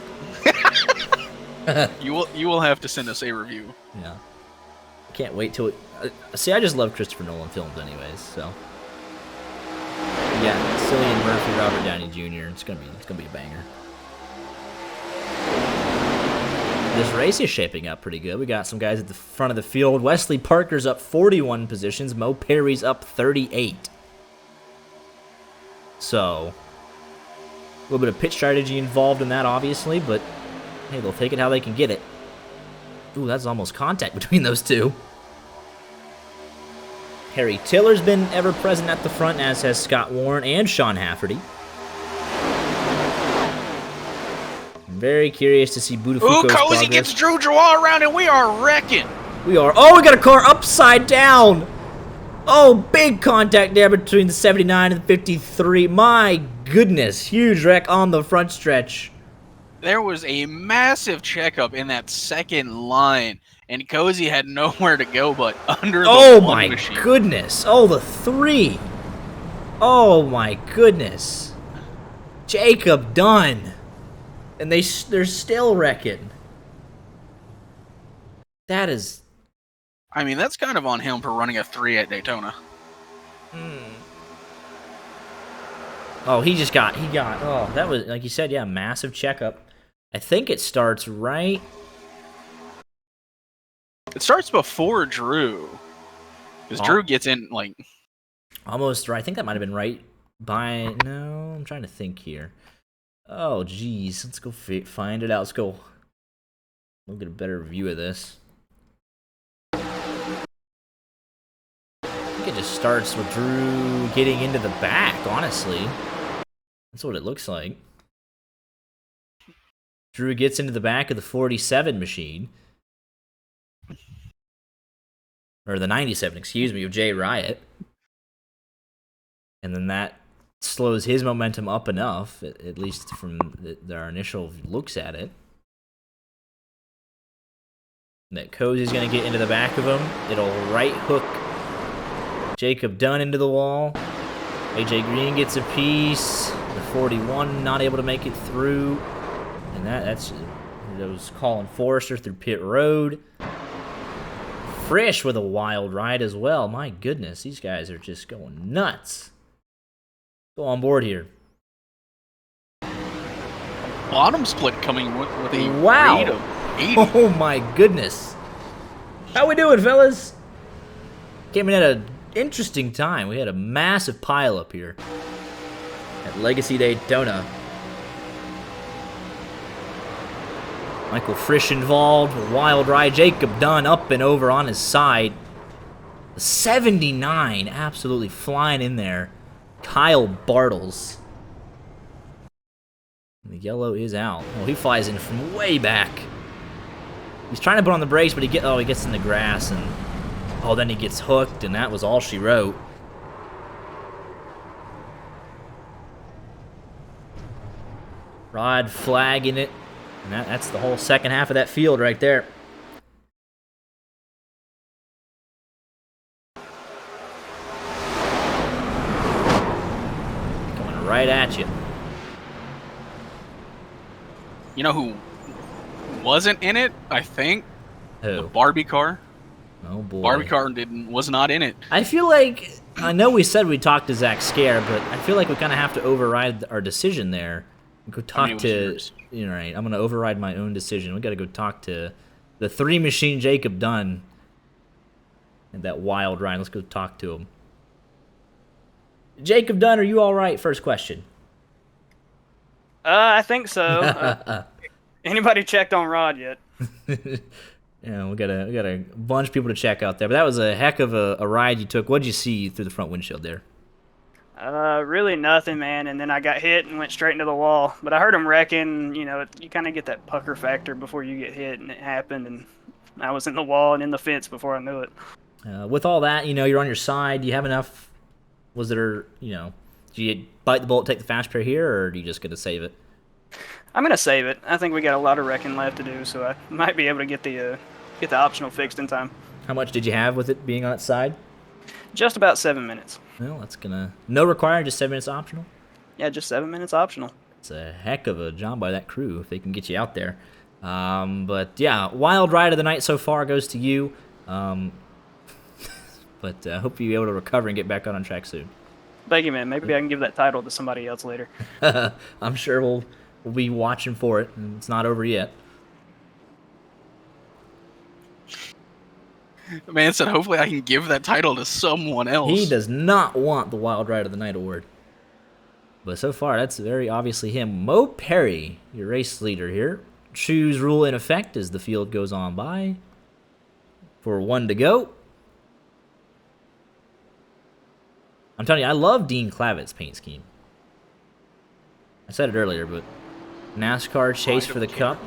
You will have to send us a review. Yeah. Can't wait till it. See, I just love Christopher Nolan films, anyways. So. Yeah, Cillian Murphy, Robert Downey Jr. It's gonna be a banger. This race is shaping up pretty good. We got some guys at the front of the field. Wesley Parker's up 41 positions. Mo Perry's up 38. So, a little bit of pit strategy involved in that, obviously, but hey, they'll take it how they can get it. Ooh, that's almost contact between those two. Harry Tiller's been ever present at the front, as has Scott Warren and Sean Hafferty. I'm very curious to see Budafuko's Ooh, progress. Cozy gets Drew Draw around, and we are wrecking. We are. Oh, we got a car upside down. Oh, big contact there between the 79 and the 53. My goodness, huge wreck on the front stretch. There was a massive checkup in that second line, and Cozy had nowhere to go but under the Oh one my machine. goodness. Oh, the 3. Oh my goodness. Jacob Dunn. And they're still wrecking. That is... I mean, that's kind of on him for running a 3 at Daytona. Oh, he got, oh, that was, like you said, yeah, massive checkup. I think it starts right... It starts before Drew. Because Drew gets in, like... Almost right. I think that might have been right by... No, I'm trying to think here. Oh, geez. Let's go find it out. Let's go. We'll get a better view of this. I think it just starts with Drew getting into the back, honestly. That's what it looks like. Drew gets into the back of the 47 machine. Or the 97, excuse me, of Jay Riot. And then that slows his momentum up enough, at least from our initial looks at it, that Cozy's going to get into the back of him. It'll right hook Jacob Dunn into the wall. AJ Green gets a piece. The 41 not able to make it through. And that was Colin Forrester through pit road. Frisch with a wild ride as well. My goodness, these guys are just going nuts. Go on board here. Bottom split coming with a wow. rate of 80. Oh my goodness. How we doing, fellas? Came in at an interesting time. We had a massive pileup here at Legacy Daytona. Michael Frisch involved. Wild ride. Jacob Dunn up and over on his side. 79 absolutely flying in there. Kyle Bartles. The yellow is out. Oh, he flies in from way back. He's trying to put on the brakes, but he gets in the grass, and then he gets hooked, and that was all she wrote. Rod flagging it, and that's the whole second half of that field right there. Coming right at you. You know who wasn't in it, I think? Who? The Barbie car. Oh, boy. Barbie car was not in it. I feel like, I know we said we'd talk to Zach Scare, but I feel like we kind of have to override our decision there. Go talk to, you know, right, I'm going to override my own decision. We got to go talk to the 3 machine Jacob Dunn and that wild ride. Let's go talk to him. Jacob Dunn, are you all right? First question. I think so. Anybody checked on Rod yet? Yeah, we got a bunch of people to check out there. But that was a heck of a ride you took. What did you see through the front windshield there? Really nothing, man. And then I got hit and went straight into the wall. But I heard him wrecking. You know, you kind of get that pucker factor before you get hit, and it happened. And I was in the wall and in the fence before I knew it. With all that, you know, you're on your side. Do you have enough? Was there, you know, do you bite the bullet, take the fast pair here, or do you just get to save it? I'm gonna save it. I think we got a lot of wrecking left to do, so I might be able to get the optional fixed in time. How much did you have with it being on its side? Just about 7 minutes. Well, that's gonna no required, just 7 minutes optional. Yeah, just 7 minutes optional. It's a heck of a job by that crew if they can get you out there. But yeah, wild ride of the night so far goes to you. But I hope you'll be able to recover and get back on track soon. Thank you, man. Maybe I can give that title to somebody else later. I'm sure we'll be watching for it. And it's not over yet. Man said, hopefully I can give that title to someone else. He does not want the Wild Ride of the Night award. But so far, that's very obviously him. Mo Perry, your race leader here. Choose rule in effect as the field goes on by. For 1 to go. I'm telling you, I love Dean Clavett's paint scheme. I said it earlier, but NASCAR Chase for the Cup.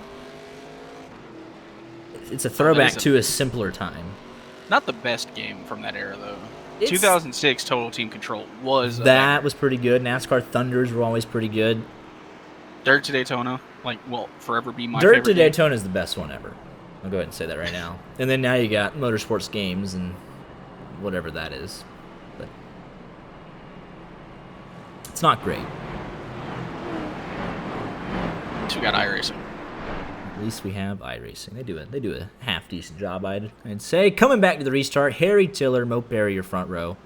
It's a throwback to a simpler time. Not the best game from that era, though. It's- 2006 Total Team Control was That was pretty good. NASCAR Thunders were always pretty good. Dirt to Daytona, like, will forever be my Dirt favorite to game. Daytona is the best one ever. I'll go ahead and say that right now. And then now you got Motorsports Games and whatever that is. But it's not great. We got iRacing. At least we have iRacing. They do a half decent job, I'd say. Coming back to the restart, Harry Tiller, Mo Perry, your front row.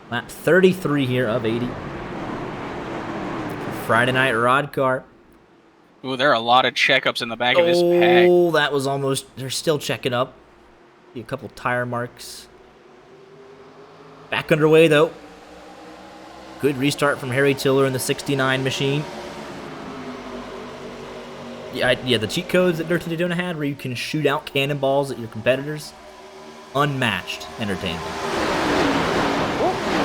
Lap 33 here of 80. Friday night Roddcar. Ooh, there are a lot of checkups in the back of this pack. Oh, that was almost. They're still checking up. See a couple tire marks. Back underway though. Good restart from Harry Tiller in the 69 machine. Yeah, the cheat codes that Dirt to Daytona had, where you can shoot out cannonballs at your competitors, unmatched entertainment.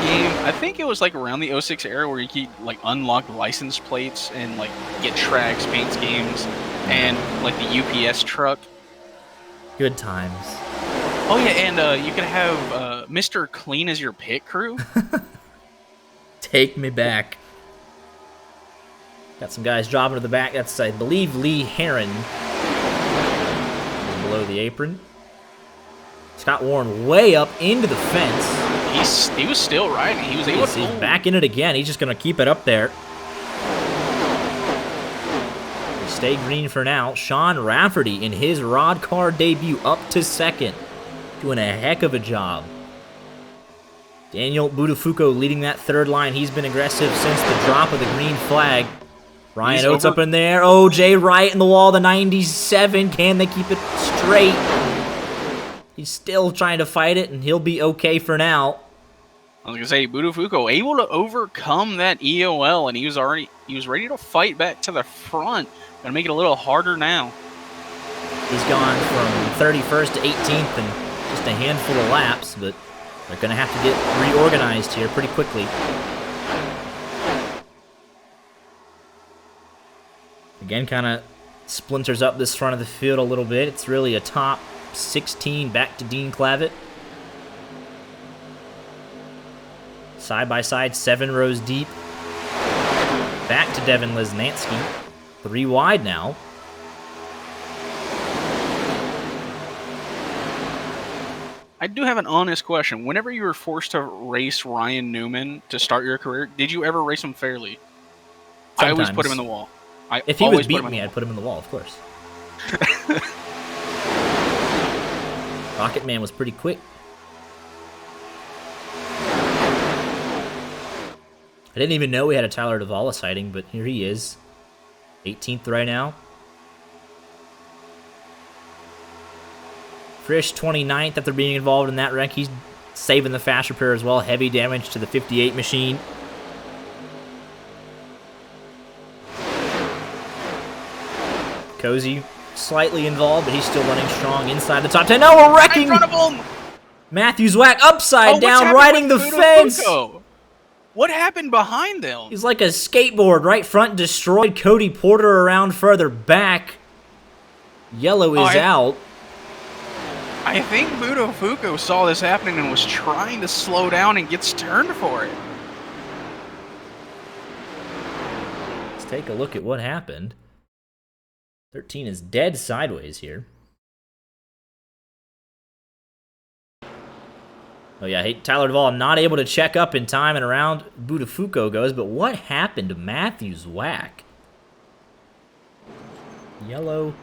Game, I think it was like around the 06 era where you could like unlock license plates and like get tracks, paint schemes, and like the UPS truck. Good times. Oh yeah, and you could have Mr. Clean as your pit crew. Take me back. Got some guys dropping to the back. That's, I believe, Lee Heron. Below the apron. Scott Warren way up into the fence. He was still riding. He was able to. He's back in it again. He's just going to keep it up there. Stay green for now. Sean Rafferty in his Roddcar debut up to second. Doing a heck of a job. Daniel Budafuco leading that third line. He's been aggressive since the drop of the green flag. Ryan Oates up in there. Oh, Jay Wright in the wall, the 97. Can they keep it straight? He's still trying to fight it, and he'll be okay for now. I was gonna say, Budafuco able to overcome that EOL, and he was ready to fight back to the front. Gonna make it a little harder now. He's gone from 31st to 18th in just a handful of laps, but they're gonna have to get reorganized here pretty quickly. Again, kind of splinters up this front of the field a little bit. It's really a top 16 back to Dean Clavett. Side by side, 7 rows deep. Back to Devin Lesnansky. 3 wide now. I do have an honest question. Whenever you were forced to race Ryan Newman to start your career, did you ever race him fairly? Sometimes. I always put him in the wall. If he was beating me, I'd put him in the wall, of course. Rocket Man was pretty quick. I didn't even know we had a Tyler Duvall sighting, but here he is. 18th right now. Frisch 29th after being involved in that wreck. He's saving the fast repair as well. Heavy damage to the 58 machine. Cozy slightly involved, but he's still running strong inside the top 10. No, we're wrecking! In front of him! Matthews whack upside down, riding the fence! What happened behind them? He's like a skateboard. Right front destroyed. Cody Porter around further back. Yellow is out. I think Budafuco saw this happening and was trying to slow down and gets turned for it. Let's take a look at what happened. 13 is dead sideways here. Oh yeah, Tyler Duvall not able to check up in time, and around Budafuco goes, but what happened to Matthews' whack? Yellow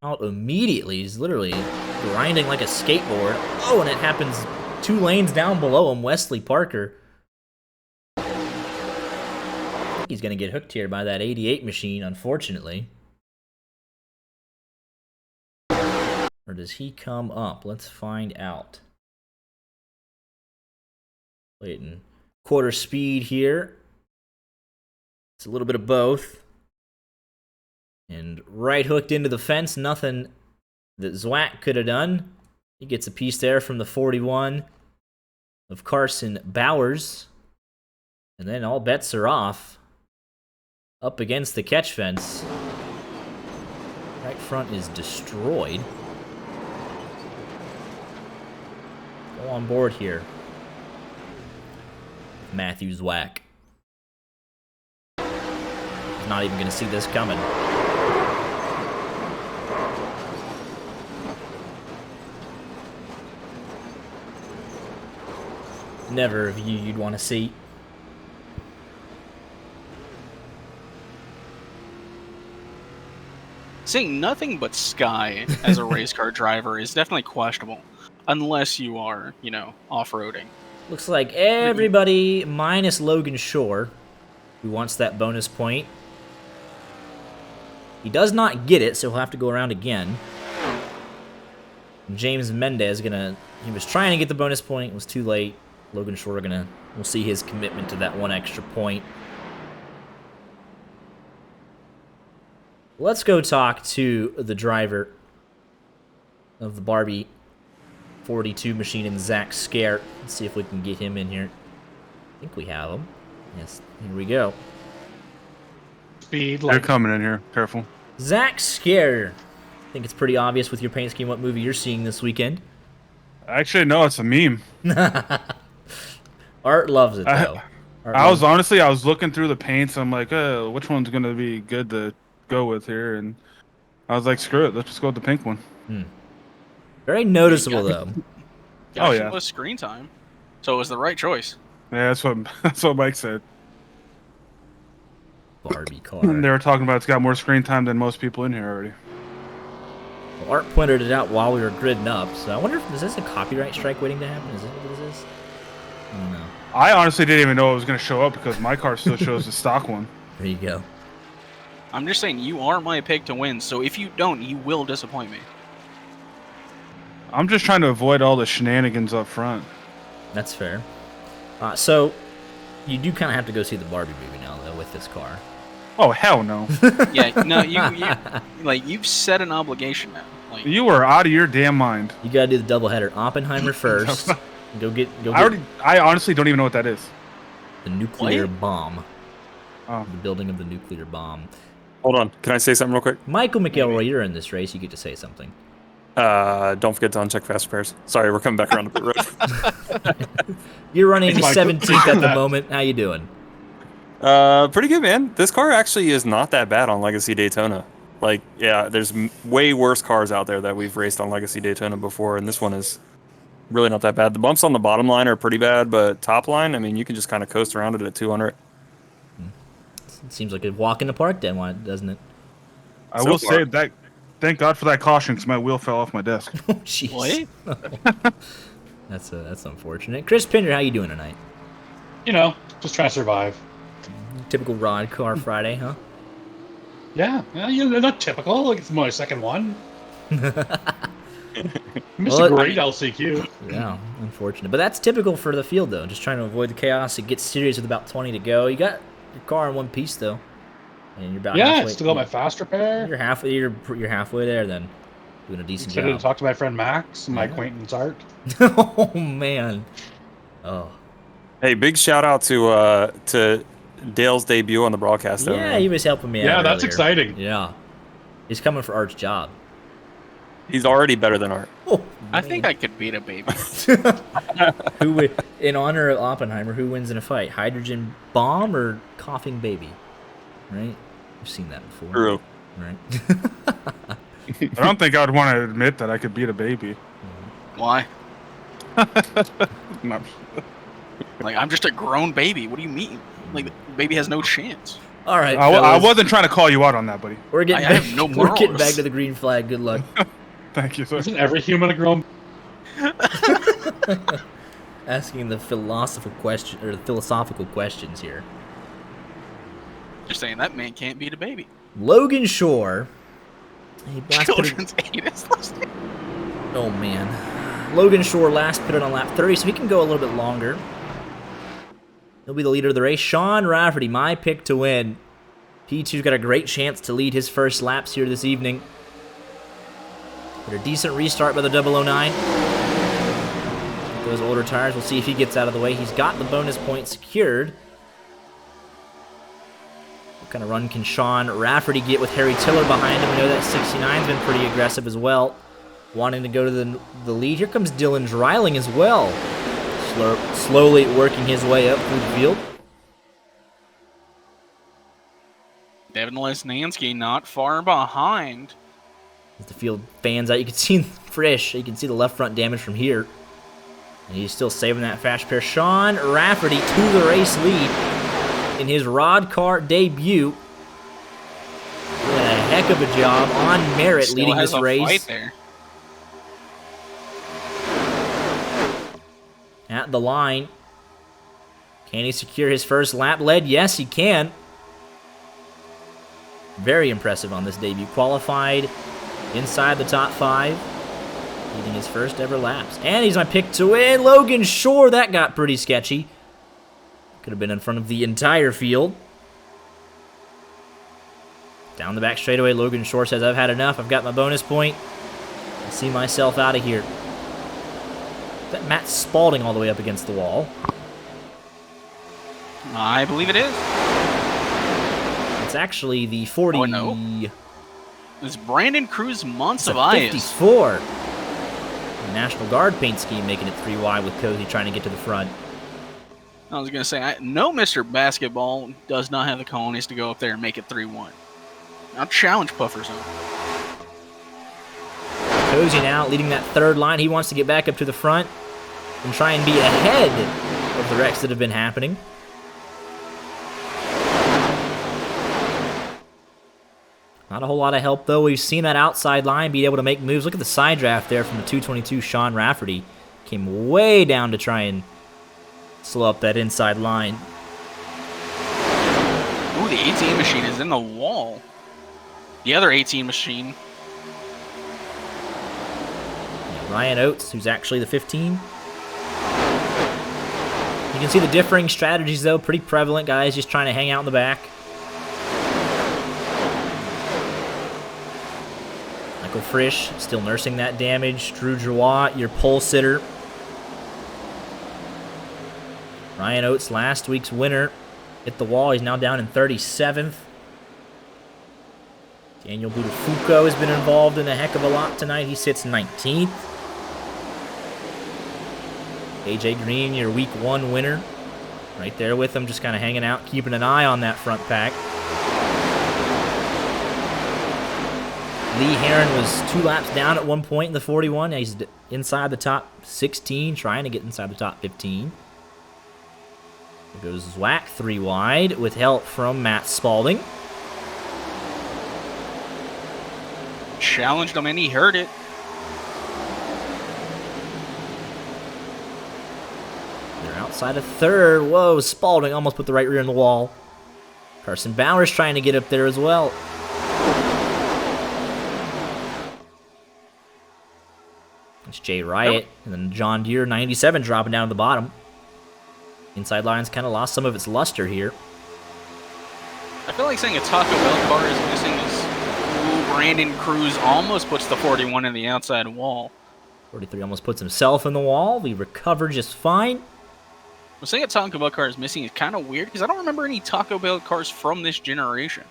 out immediately. He's literally grinding like a skateboard. Oh, and it happens 2 lanes down below him, Wesley Parker. I think he's going to get hooked here by that 88 machine, unfortunately. Or does he come up? Let's find out. Waiting. quarter speed here. It's a little bit of both. And right hooked into the fence, nothing that Zwack could have done. He gets a piece there from the 41 of Carson Bowers. And then all bets are off. Up against the catch fence. Right front is destroyed. Go on board here. Matthew Zwack. He's not even going to see this coming. Never a view you'd want to see. Seeing nothing but sky as a race car driver is definitely questionable. Unless you are, off-roading. Looks like everybody minus Logan Shore, who wants that bonus point. He does not get it, so he'll have to go around again. James Mendez he was trying to get the bonus point, it was too late. Logan Shore we'll see his commitment to that one extra point. Let's go talk to the driver of the Barbie 42 machine and Zach Scare. Let's see if we can get him in here. I think we have him. Yes, here we go. Speed. They're coming in here. Careful. Zach Scare. I think it's pretty obvious with your paint scheme what movie you're seeing this weekend. Actually, no, it's a meme. Art loves it, though. I was looking through the paints. I'm like, which one's going to be good to go with here? And I was like, screw it. Let's just go with the pink one. Very noticeable, though. Oh, yeah. It was screen time. So it was the right choice. Yeah, that's what Mike said. Barbie car. They were talking about it's got more screen time than most people in here already. Well, Art pointed it out while we were gridding up, so I wonder if is this a copyright strike waiting to happen? Is that what this is? I don't know. I honestly didn't even know it was going to show up because my car still shows the stock one. There you go. I'm just saying, you are my pick to win, so if you don't, you will disappoint me. I'm just trying to avoid all the shenanigans up front. That's fair. So, you do kind of have to go see the Barbie movie now, though, with this car. Oh, hell no. Yeah, no, you've set an obligation now. Like, You were out of your damn mind. You gotta do the doubleheader. Oppenheimer first. Go get I honestly don't even know what that is. the nuclear bomb. Oh. The building of the nuclear bomb. Hold on. Can I say something real quick? Michael McElroy, you're in this race. You get to say something. Don't forget to uncheck fast repairs. Sorry, we're coming back around the pit road. You're running Hey, Michael. 17th at the moment. How you doing? Pretty good, man. This car actually is not that bad on Legacy Daytona. Like, yeah, there's way worse cars out there that we've raced on Legacy Daytona before, and this one is really not that bad. The bumps on the bottom line are pretty bad, but top line, I mean, you can just kind of coast around it at 200. It seems like a walk in the park, then, doesn't it? I So will far. say that. Thank God for that caution, because my wheel fell off my desk. Oh, jeez. what? That's unfortunate. Chris Pinder, how you doing tonight? Just trying to survive. Typical Roddcar Friday, huh? Yeah, they're not typical. Like, it's my second one. Missed Well, a great LCQ. Yeah, unfortunate. But that's typical for the field, though. Just trying to avoid the chaos. It gets serious with about 20 to go. You got your car in one piece, though. And you're about Yeah, halfway. still got my fast repair. You're halfway there, then. Doing a decent Excited to job. talk to my friend Max and my Yeah. acquaintance Art. Oh, man. Oh. Hey, big shout out to Dale's debut on the broadcast. Yeah, he was helping me out. Yeah, that's earlier. exciting. Yeah. He's coming for Art's job. He's already better than Art. Oh, I think I could beat a baby. In honor of Oppenheimer, who wins in a fight? Hydrogen bomb or coughing baby? Right? We've seen that before. True. Right? I don't think I would want to admit that I could beat a baby. Why? No. Like, I'm just a grown baby. What do you mean? Like, the baby has no chance. All right, I fellas. wasn't trying to call you out on that, buddy. We're getting I have no we're getting morals. back to the green flag. Good luck. Thank you, sir. Isn't every human a grown? Asking the philosophical questions here. Just saying that man can't beat a baby. Logan Shore. He last put it- Children's aid is listening. Oh man, Logan Shore last put it on lap 30, so he can go a little bit longer. He'll be the leader of the race. Sean Rafferty, my pick to win. P2's got a great chance to lead his first laps here this evening. But a decent restart by the 009. With those older tires, we'll see if he gets out of the way. He's got the bonus point secured. What kind of run can Sean Rafferty get with Harry Tiller behind him? We know that 69's been pretty aggressive as well, wanting to go to the lead. Here comes Dylan Dreiling as well. Slowly working his way up through the field. Devin Lesnansky not far behind. As the field fans out, you can see Frisch. You can see the left front damage from here. And he's still saving that fast pair. Sean Rafferty to the race lead in his Roddcar debut. Doing a heck of a job on merit Still leading has this a race. fight there. At the line. Can he secure his first lap lead? Yes, he can. Very impressive on this debut. Qualified inside the top 5. Leading his first ever laps. And he's my pick to win. Logan Shore. That got pretty sketchy. Could have been in front of the entire field. Down the back straightaway, Logan Shore says, I've had enough. I've got my bonus point. I see myself out of here. Is that Matt Spalding all the way up against the wall? I believe it is. It's actually the 40. Oh, no. It's Brandon Cruz It's a Monsiváis. 54. The National Guard paint scheme making it 3 wide with Cozy trying to get to the front. I was going to say, no Mr. Basketball does not have the colonies to go up there and make it 3-1. Now challenge Puffer Zone. Cozy now leading that third line. He wants to get back up to the front and try and be ahead of the wrecks that have been happening. Not a whole lot of help, though. We've seen that outside line be able to make moves. Look at the side draft there from the 222 Sean Rafferty. Came way down to try and slow up that inside line. Ooh, the 18 machine is in the wall. The other 18 machine. Ryan Oates, who's actually the 15. You can see the differing strategies, though. Pretty prevalent. Guys just trying to hang out in the back. Michael Frisch still nursing that damage. Drew Drouat, your pole sitter. Ryan Oates, last week's winner, hit the wall. He's now down in 37th. Daniel Budafuco has been involved in a heck of a lot tonight. He sits 19th. AJ Green, your week 1 winner. Right there with him, just kind of hanging out, keeping an eye on that front pack. Lee Heron was 2 laps down at one point in the 41. Now he's inside the top 16, trying to get inside the top 15. There goes Zwack 3 wide with help from Matt Spalding. Challenged him and he heard it. They're outside of third. Whoa, Spalding almost put the right rear in the wall. Carson Bowers trying to get up there as well. It's Jay Riot, and then John Deere 97 dropping down to the bottom. Inside line's kind of lost some of its luster here. I feel like saying a Taco Bell car is missing is Brandon Cruz almost puts the 41 in the outside wall. 43 almost puts himself in the wall. We recover just fine. Well, saying a Taco Bell car is missing is kind of weird because I don't remember any Taco Bell cars from this generation.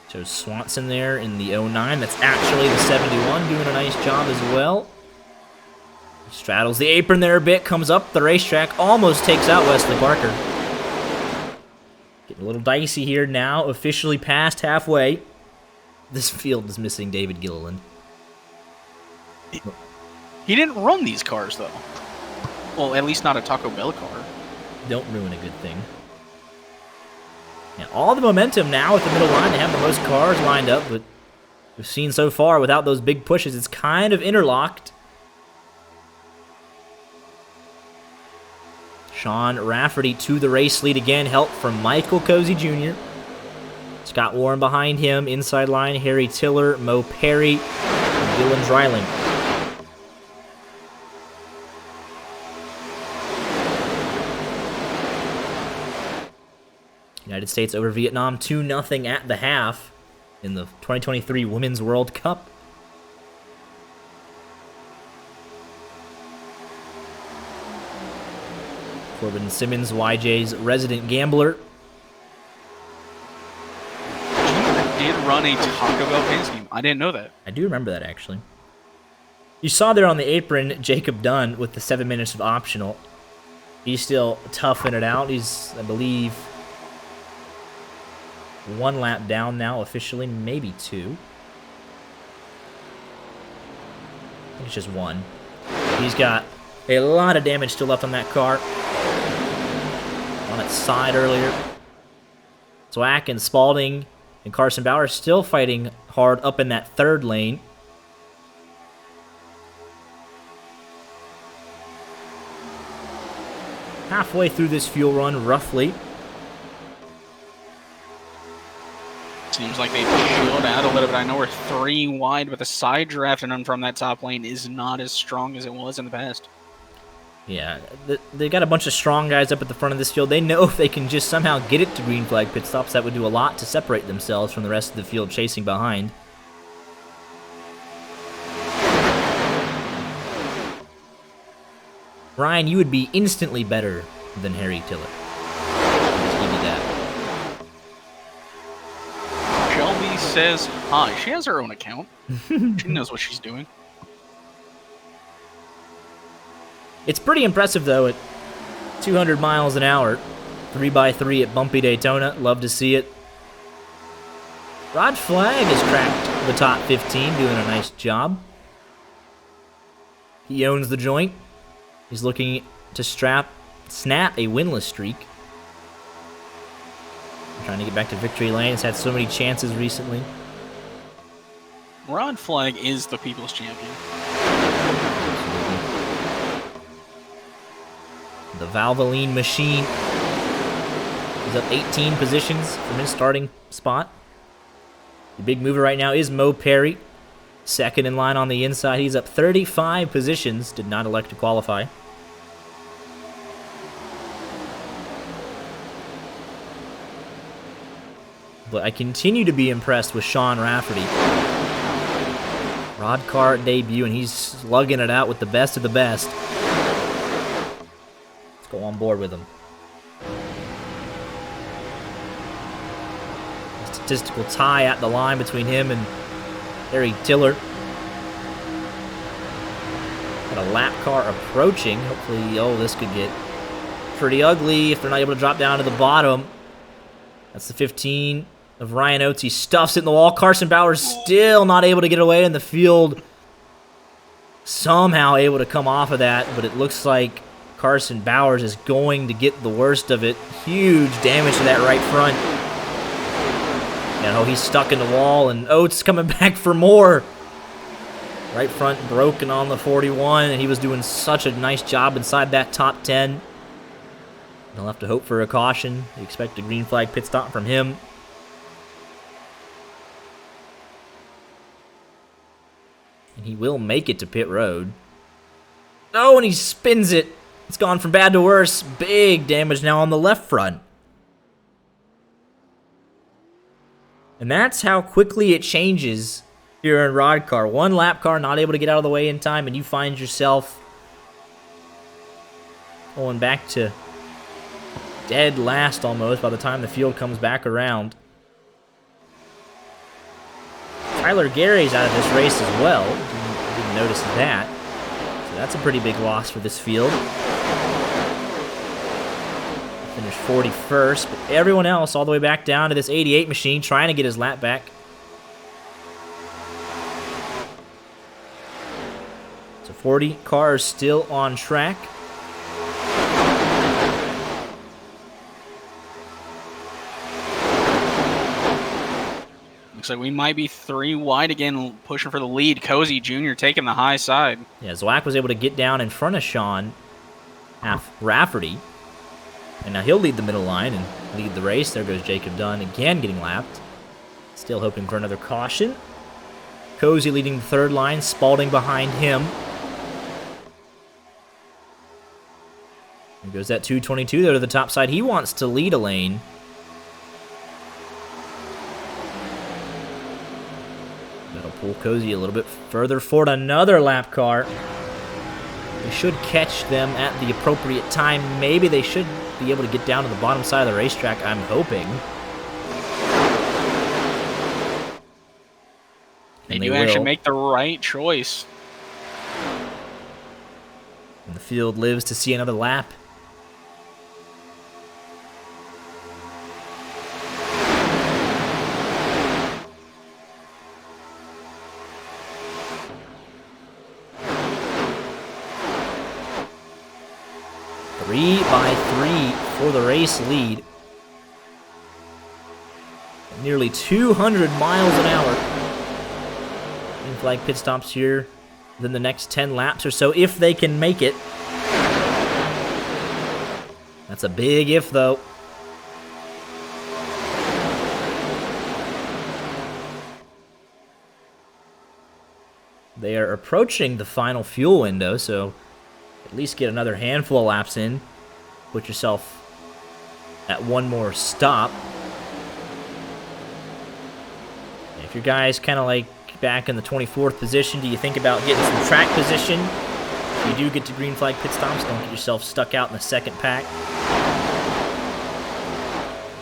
So Swanson there in the 09. That's actually the 71 doing a nice job as well. Straddles the apron there a bit, comes up the racetrack, almost takes out Wesley Parker. Getting a little dicey here now, officially past halfway. This field is missing David Gilliland. He didn't run these cars, though. Well, at least not a Taco Bell car. Don't ruin a good thing. Yeah, all the momentum now with the middle line. They have the most cars lined up, but we've seen so far without those big pushes, it's kind of interlocked. Sean Rafferty to the race lead again. Help from Michael Cozy Jr. Scott Warren behind him. Inside line, Harry Tiller, Mo Perry, and Dylan Dreiling. United States over Vietnam 2-0 at the half in the 2023 Women's World Cup. Corbin Simmons, YJ's resident gambler. Did run a Taco Bell paint scheme. I didn't know that. I do remember that, actually. You saw there on the apron Jacob Dunn with the 7 minutes of optional. He's still toughing it out. He's, I believe, 1 lap down now officially, maybe 2. I think it's just 1. He's got a lot of damage still left on that car. On its side earlier. Zwack and Spalding and Carson Bauer still fighting hard up in that 3rd lane. Halfway through this fuel run, roughly. Seems like they peeled out a little bit. I know we're 3 wide, but the side drafting them from that top lane is not as strong as it was in the past. Yeah, they got a bunch of strong guys up at the front of this field. They know if they can just somehow get it to green flag pit stops, that would do a lot to separate themselves from the rest of the field chasing behind. Ryan, you would be instantly better than Harry Tillett. Just give you that. Shelby says hi. She has her own account. She knows what she's doing. It's pretty impressive, though, at 200 miles an hour. 3x3 at bumpy Daytona. Love to see it. Rod Flag has cracked the top 15, doing a nice job. He owns the joint. He's looking to snap a winless streak. Trying to get back to victory lane. He's had so many chances recently. Rod Flag is the people's champion. The Valvoline machine is up 18 positions from his starting spot. The big mover right now is Mo Perry. 2nd in line on the inside. He's up 35 positions. Did not elect to qualify. But I continue to be impressed with Sean Rafferty. Roddcar debut, and he's slugging it out with the best of the best. Go on board with him. A statistical tie at the line between him and Harry Tillett. Got a lap car approaching. Hopefully, this could get pretty ugly if they're not able to drop down to the bottom. That's the 15 of Ryan Oates. He stuffs it in the wall. Carson Bauer's still not able to get away in the field. Somehow able to come off of that, but it looks like Carson Bowers is going to get the worst of it. Huge damage to that right front. He's stuck in the wall, and Oates coming back for more. Right front broken on the 41, and he was doing such a nice job inside that top 10. They'll have to hope for a caution. They expect a green flag pit stop from him. And he will make it to pit road. Oh, and he spins it. It's gone from bad to worse. Big damage now on the left front. And that's how quickly it changes here in Roddcar. 1 lap car not able to get out of the way in time, and you find yourself going back to dead last almost by the time the field comes back around. Tyler Gary's out of this race as well. Didn't notice that. So that's a pretty big loss for this field. Finished 41st, but everyone else all the way back down to this 88 machine trying to get his lap back. So 40 cars still on track. Looks like we might be 3 wide again, pushing for the lead. Cozy Jr. taking the high side. Yeah, Zwack was able to get down in front of Sean Rafferty. And now he'll lead the middle line and lead the race. There goes Jacob Dunn again getting lapped. Still hoping for another caution. Cozy leading the 3rd line, Spalding behind him. And goes that 222 though to the top side. He wants to lead a lane. pull Cozy a little bit further forward. Another lap car. They should catch them at the appropriate time. Maybe they should be able to get down to the bottom side of the racetrack, I'm hoping. They do actually make the right choice. And the field lives to see another lap. Three by three for the race lead. Nearly 200 miles an hour. Green flag pit stops here within the next 10 laps or so, if they can make it. That's a big if, though. They are approaching the final fuel window, so at least get another handful of laps in. Put yourself at one more stop. If your guy's kind of like back in the 24th position, do you think about getting some track position? If you do get to green flag pit stops, don't get yourself stuck out in the second pack.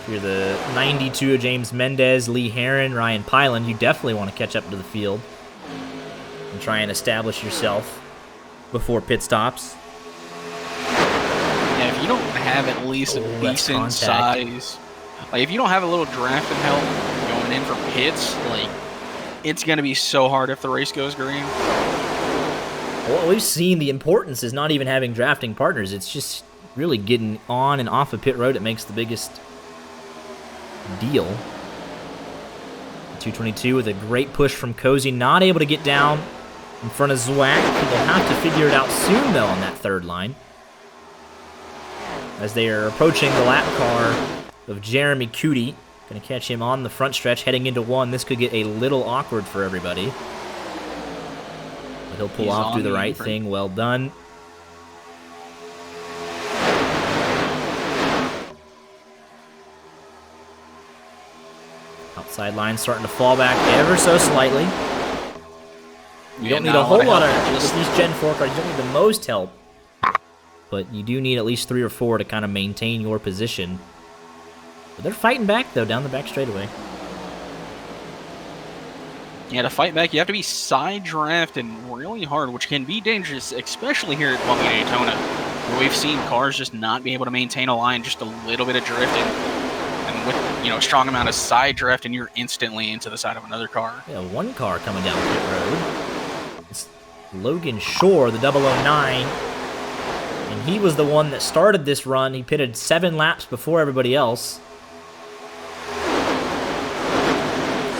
If you're the 92 of James Mendez, Lee Herron, Ryan Pylan, you definitely want to catch up to the field and try and establish yourself before pit stops. Yeah, if you don't have at least a decent size, like if you don't have a little drafting help going in for pits, like it's going to be so hard if the race goes green. Well, we've seen the importance is not even having drafting partners. It's just really getting on and off of pit road that makes the biggest deal. 222 with a great push from Cozy, not able to get down in front of Zwack. They'll have to figure it out soon, though, on that third line. As they are approaching the lap car of Jeremy Cootie. Going to catch him on the front stretch, heading into one. This could get a little awkward for everybody. But he'll pull off, do the right thing. Well done. Outside line starting to fall back ever so slightly. You don't need a whole lot of, with these Gen 4 cars, you don't need the most help. But you do need at least 3 or 4 to kind of maintain your position. But they're fighting back, though, down the back straightaway. Yeah, to fight back, you have to be side drafting really hard, which can be dangerous, especially here at Daytona, where we've seen cars just not be able to maintain a line, just a little bit of drifting. And with, you know, a strong amount of side drift, and you're instantly into the side of another car. Yeah, one car coming down pit road. It's Logan Shore, the 009. And he was the one that started this run. He pitted 7 laps before everybody else.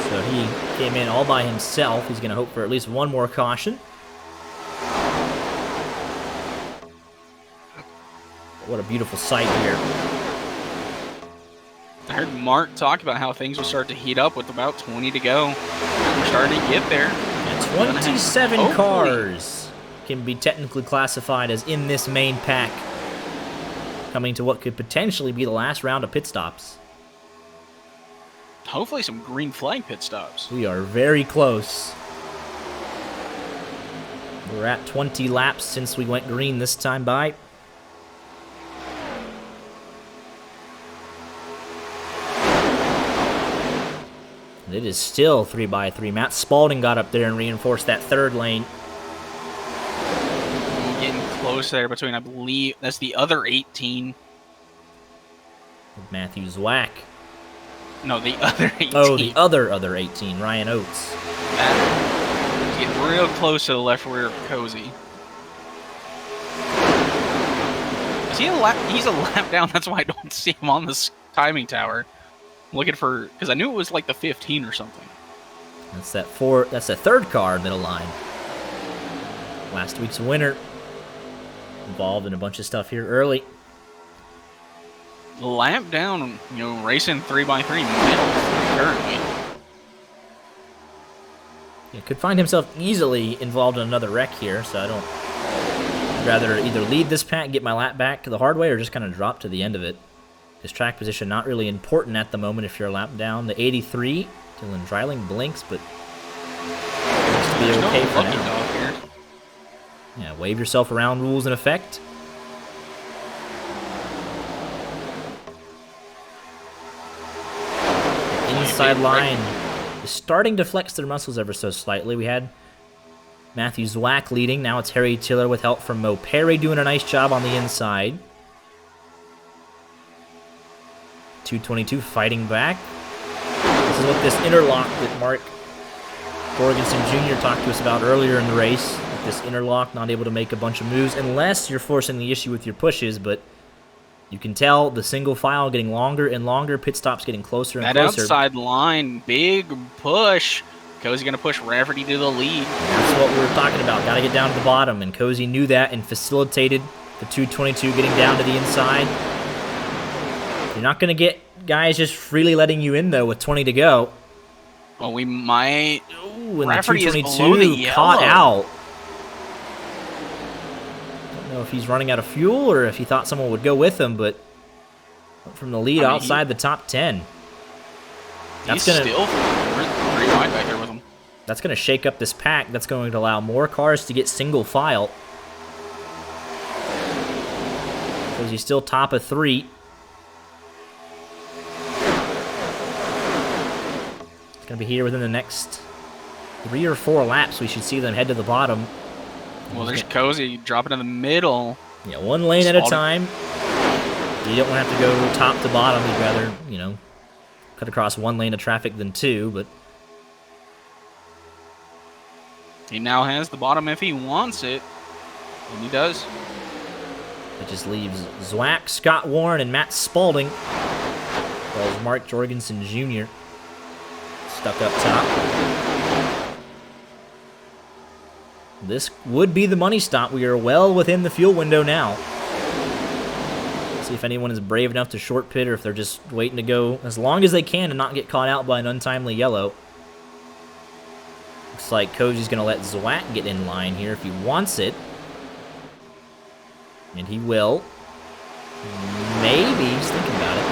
So he came in all by himself. He's going to hope for at least one more caution. What a beautiful sight here. I heard Mark talk about how things will start to heat up with about 20 to go. We're starting to get there. And 27 cars can be technically classified as in this main pack, coming to what could potentially be the last round of pit stops. Hopefully some green flag pit stops. We are very close. We're at 20 laps since we went green this time by. And it is still 3x3. Matt Spalding got up there and reinforced that third lane. Getting close there between, I believe, that's the other 18. Matthew Zwack. No, the other 18. Oh, the other 18, Ryan Oates. He's getting real close to the left rear of Cozy. Is he he's a lap down, that's why I don't see him on this timing tower. I'm looking for, because I knew it was like the 15 or something. That's that that's the third car middle line. Last week's winner. Involved in a bunch of stuff here early. Lap down, you know, racing 3x3 middle currently. He could find himself easily involved in another wreck here, so I'd rather either lead this pack, get my lap back to the hard way, or just kind of drop to the end of it. His track position not really important at the moment if you're a lap down. The 83, Dylan Dreiling blinks, but to be There's okay no for lucky now. dog here. Yeah, wave yourself around rules in effect. Inside line is starting to flex their muscles ever so slightly. We had Matthew Zwack leading. Now it's Harry Tiller with help from Mo Perry doing a nice job on the inside. 222 fighting back. This is what this interlock that Mark Jorgensen Jr. talked to us about earlier in the race. This interlock, not able to make a bunch of moves unless you're forcing the issue with your pushes, but you can tell the single file getting longer and longer, pit stops getting closer and That closer. outside line, big push. Cozy going to push Rafferty to the lead. That's what we were talking about. Got to get down to the bottom, and Cozy knew that and facilitated the 222 getting down to the inside. You're not going to get guys just freely letting you in, though, with 20 to go. Well, we might. Ooh, and Rafferty the is below the 222 caught yellow. out. Don't know if he's running out of fuel or if he thought someone would go with him, but from the lead outside the top 10. He's still pretty wide back there with him. That's going to shake up this pack. That's going to allow more cars to get single file. Because he's still top of 3. It's going to be here within the next 3 or 4 laps. We should see them head to the bottom. Well, there's Cozy dropping in the middle. Yeah, one lane at a time. You don't want to have to go top to bottom. You'd rather, you know, cut across one lane of traffic than 2, but he now has the bottom if he wants it. And he does. it just leaves Zwack, Scott Warren, and Matt Spaulding. As well as Mark Jorgensen Jr. stuck up top. This would be the money stop. We are well within the fuel window now. See if anyone is brave enough to short pit or if they're just waiting to go as long as they can and not get caught out by an untimely yellow. Looks like Cozy's going to let Zwack get in line here if he wants it. And he will. Maybe he's thinking about it.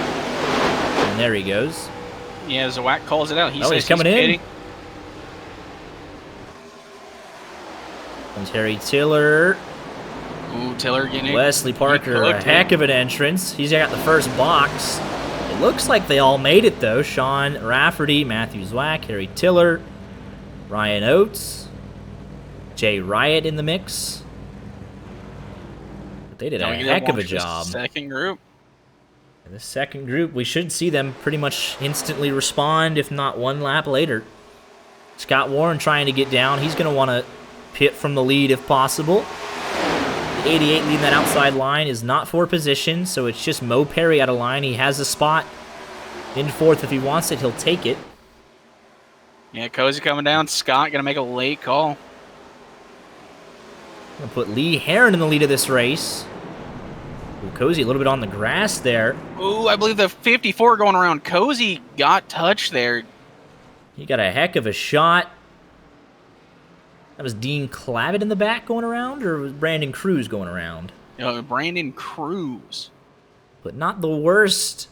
And there he goes. Yeah, Zwack calls it out. He says he's coming in. pitting. Comes Harry Tiller. Ooh, Tiller getting it. Wesley Parker, a heck of an entrance. He's got the first box. It looks like they all made it, though. Sean Rafferty, Matthew Zwack, Harry Tiller, Ryan Oates, Jay Riot in the mix. But they did a heck of a job. Second group. In the second group, we should see them pretty much instantly respond, if not one lap later. Scott Warren trying to get down. He's going to want to pit from the lead if possible. 88 leading that outside line is not for position, so it's just Mo Perry out of line. He has a spot in fourth. If he wants it, he'll take it. Yeah, Cozy coming down. Scott going to make a late call. Gonna put Lee Heron in the lead of this race. Ooh, Cozy a little bit on the grass there. Ooh, I believe the 54 going around. Cozy got touched there. He got a heck of a shot. That was Dean Clavitt in the back going around, or was Brandon Cruz going around? Brandon Cruz. But not the worst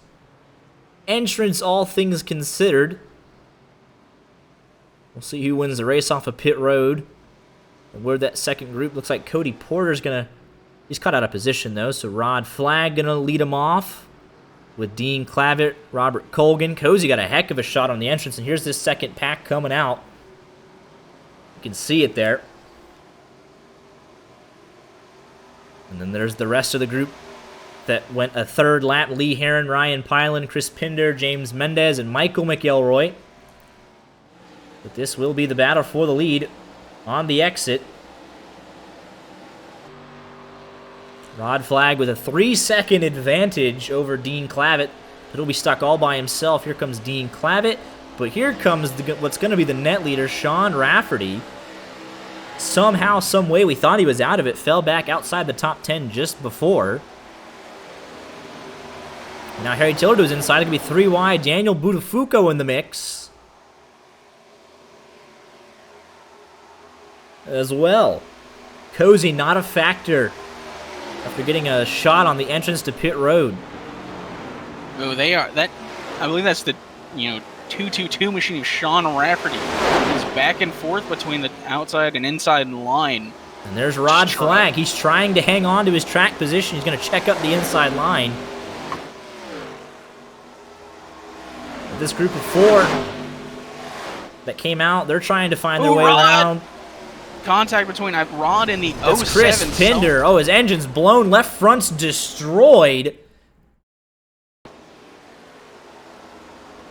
entrance, all things considered. We'll see who wins the race off of pit road. And where that second group looks like Cody Porter's going to... He's caught out of position, though, so Rod Flagg going to lead him off with Dean Clavitt, Robert Colgan. Cozy got a heck of a shot on the entrance, and here's this second pack coming out. You can see it there. And then there's the rest of the group that went a third lap. Lee Heron, Ryan Pylan, Chris Pinder, James Mendez, and Michael McElroy. But this will be the battle for the lead on the exit. Rod Flagg with a 3-second advantage over Dean Clavitt. But he'll be stuck all by himself. Here comes Dean Clavitt. But here comes what's going to be the net leader, Sean Rafferty. Somehow, some way, we thought he was out of it. Fell back outside the top 10 just before. Now Harry Tiller was inside. It could be 3 wide. Daniel Buttafuoco in the mix as well. Cozy not a factor after getting a shot on the entrance to pit road. Oh, they are that. I believe that's the 222 machine of Sean Rafferty. He's back and forth between the outside and inside line. And there's Rod Flag. He's trying to hang on to his track position. He's going to check up the inside line. But this group of 4 that came out, they're trying to find their way around. Contact between Rod and the 07. That's Chris Pinder. Oh, his engine's blown. Left front's destroyed.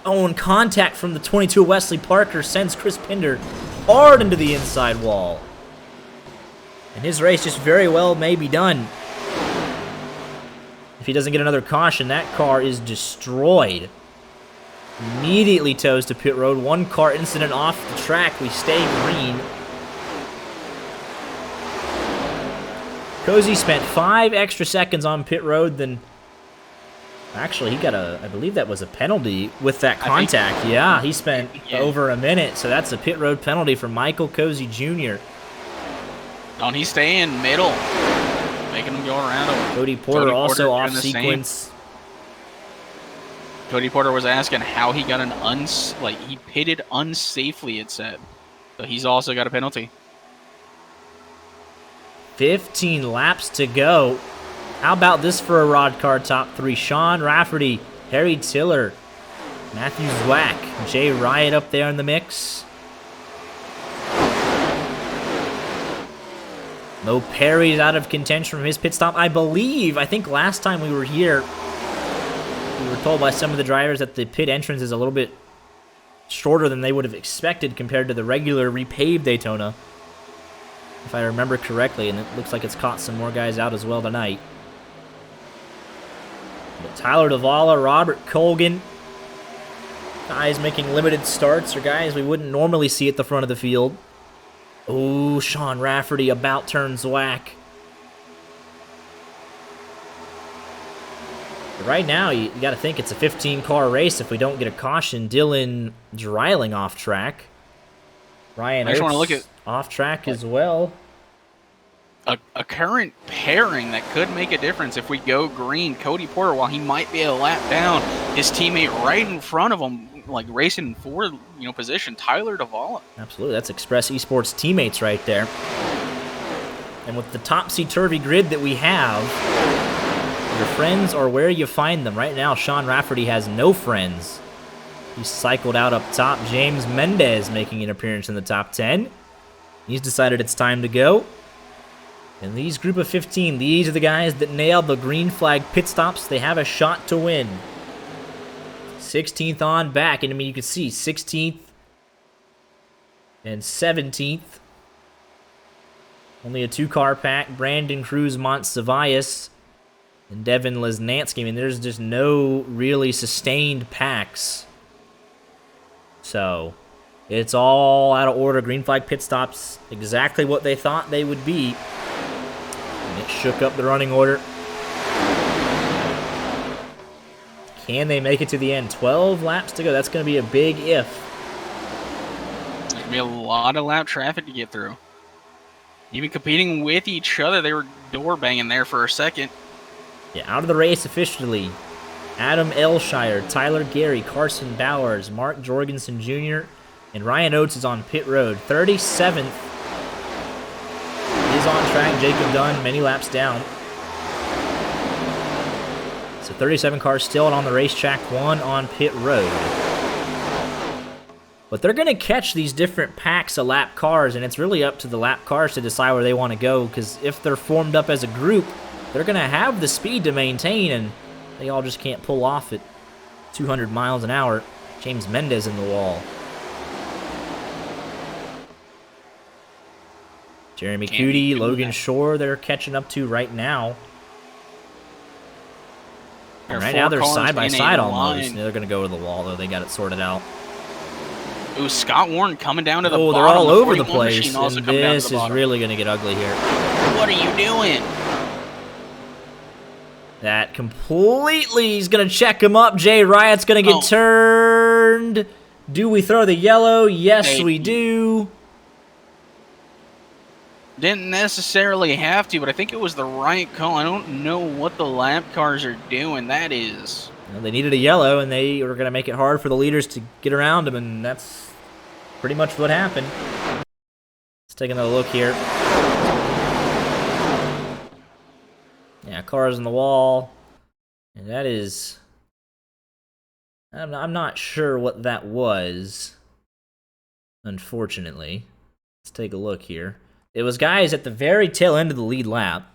Oh, and contact from the 22 Wesley Parker sends Chris Pinder hard into the inside wall. And his race just very well may be done. If he doesn't get another caution, that car is destroyed. Immediately tows to pit road. 1 car incident off the track. We stay green. Cozy spent 5 extra seconds on pit road than... Actually, he got I believe that was a penalty with that contact. Yeah, he spent over a minute, so that's a pit road penalty for Michael Cozy Jr. Don't he stay in middle, making him go around him. Cody Porter also off sequence. Cody Porter was asking how he got he pitted unsafely, it said. So he's also got a penalty. 15 laps to go. How about this for a Roddcar top 3? Sean Rafferty, Harry Tiller, Matthew Zwack, Jay Riot up there in the mix. Mo Perry's out of contention from his pit stop. I think last time we were here, we were told by some of the drivers that the pit entrance is a little bit shorter than they would have expected compared to the regular repaved Daytona, if I remember correctly, and it looks like it's caught some more guys out as well tonight. But Tyler Davala, Robert Colgan, guys making limited starts, or guys we wouldn't normally see at the front of the field. Oh, Sean Rafferty about turns whack. But right now, you got to think it's a 15-car race if we don't get a caution. Dylan Dreiling off track. Ryan Oates off track as well. A current pairing that could make a difference if we go green. Cody Porter, while he might be a lap down, his teammate right in front of him, like racing in forward, position, Tyler Davala. Absolutely, that's Express Esports teammates right there. And with the topsy-turvy grid that we have, your friends are where you find them. Right now, Sean Rafferty has no friends. He's cycled out up top. James Mendez making an appearance in the top 10. He's decided it's time to go. And these group of 15, these are the guys that nailed the green flag pit stops. They have a shot to win. 16th on back, and you can see 16th and 17th. Only a 2-car pack. Brandon Cruz, Montsavaius, and Devin Lesnansky. There's just no really sustained packs. So, it's all out of order. Green flag pit stops, exactly what they thought they would be. And it shook up the running order. Can they make it to the end? 12 laps to go. That's going to be a big if. There's going to be a lot of lap traffic to get through. Even competing with each other, they were door banging there for a second. Yeah, out of the race officially. Adam Elshire, Tyler Gary, Carson Bowers, Mark Jorgensen Jr., and Ryan Oates is on pit road. 37th is on track. Jacob Dunn, many laps down. So 37 cars still on the racetrack, 1 on pit road. But they're going to catch these different packs of lap cars, and it's really up to the lap cars to decide where they want to go, because if they're formed up as a group, they're going to have the speed to maintain, and they all just can't pull off at 200 miles an hour. James Mendez in the wall. Jeremy Cootie, Logan Shore, they're catching up to right now. And right now they're side by side almost. They're going to go to the wall, though. They got it sorted out. It was Scott Warren coming down to the bottom. They're all over the place, and this is really going to get ugly here. What are you doing? That completely is going to check him up. Jay Riot's going to get turned. Do we throw the yellow? Yes, we do. Didn't necessarily have to, but I think it was the right call. I don't know what the lap cars are doing. That is. Well, they needed a yellow, and they were going to make it hard for the leaders to get around them, and that's pretty much what happened. Let's take another look here. Yeah, cars on the wall. And that is... I'm not sure what that was, unfortunately. Let's take a look here. It was guys at the very tail end of the lead lap.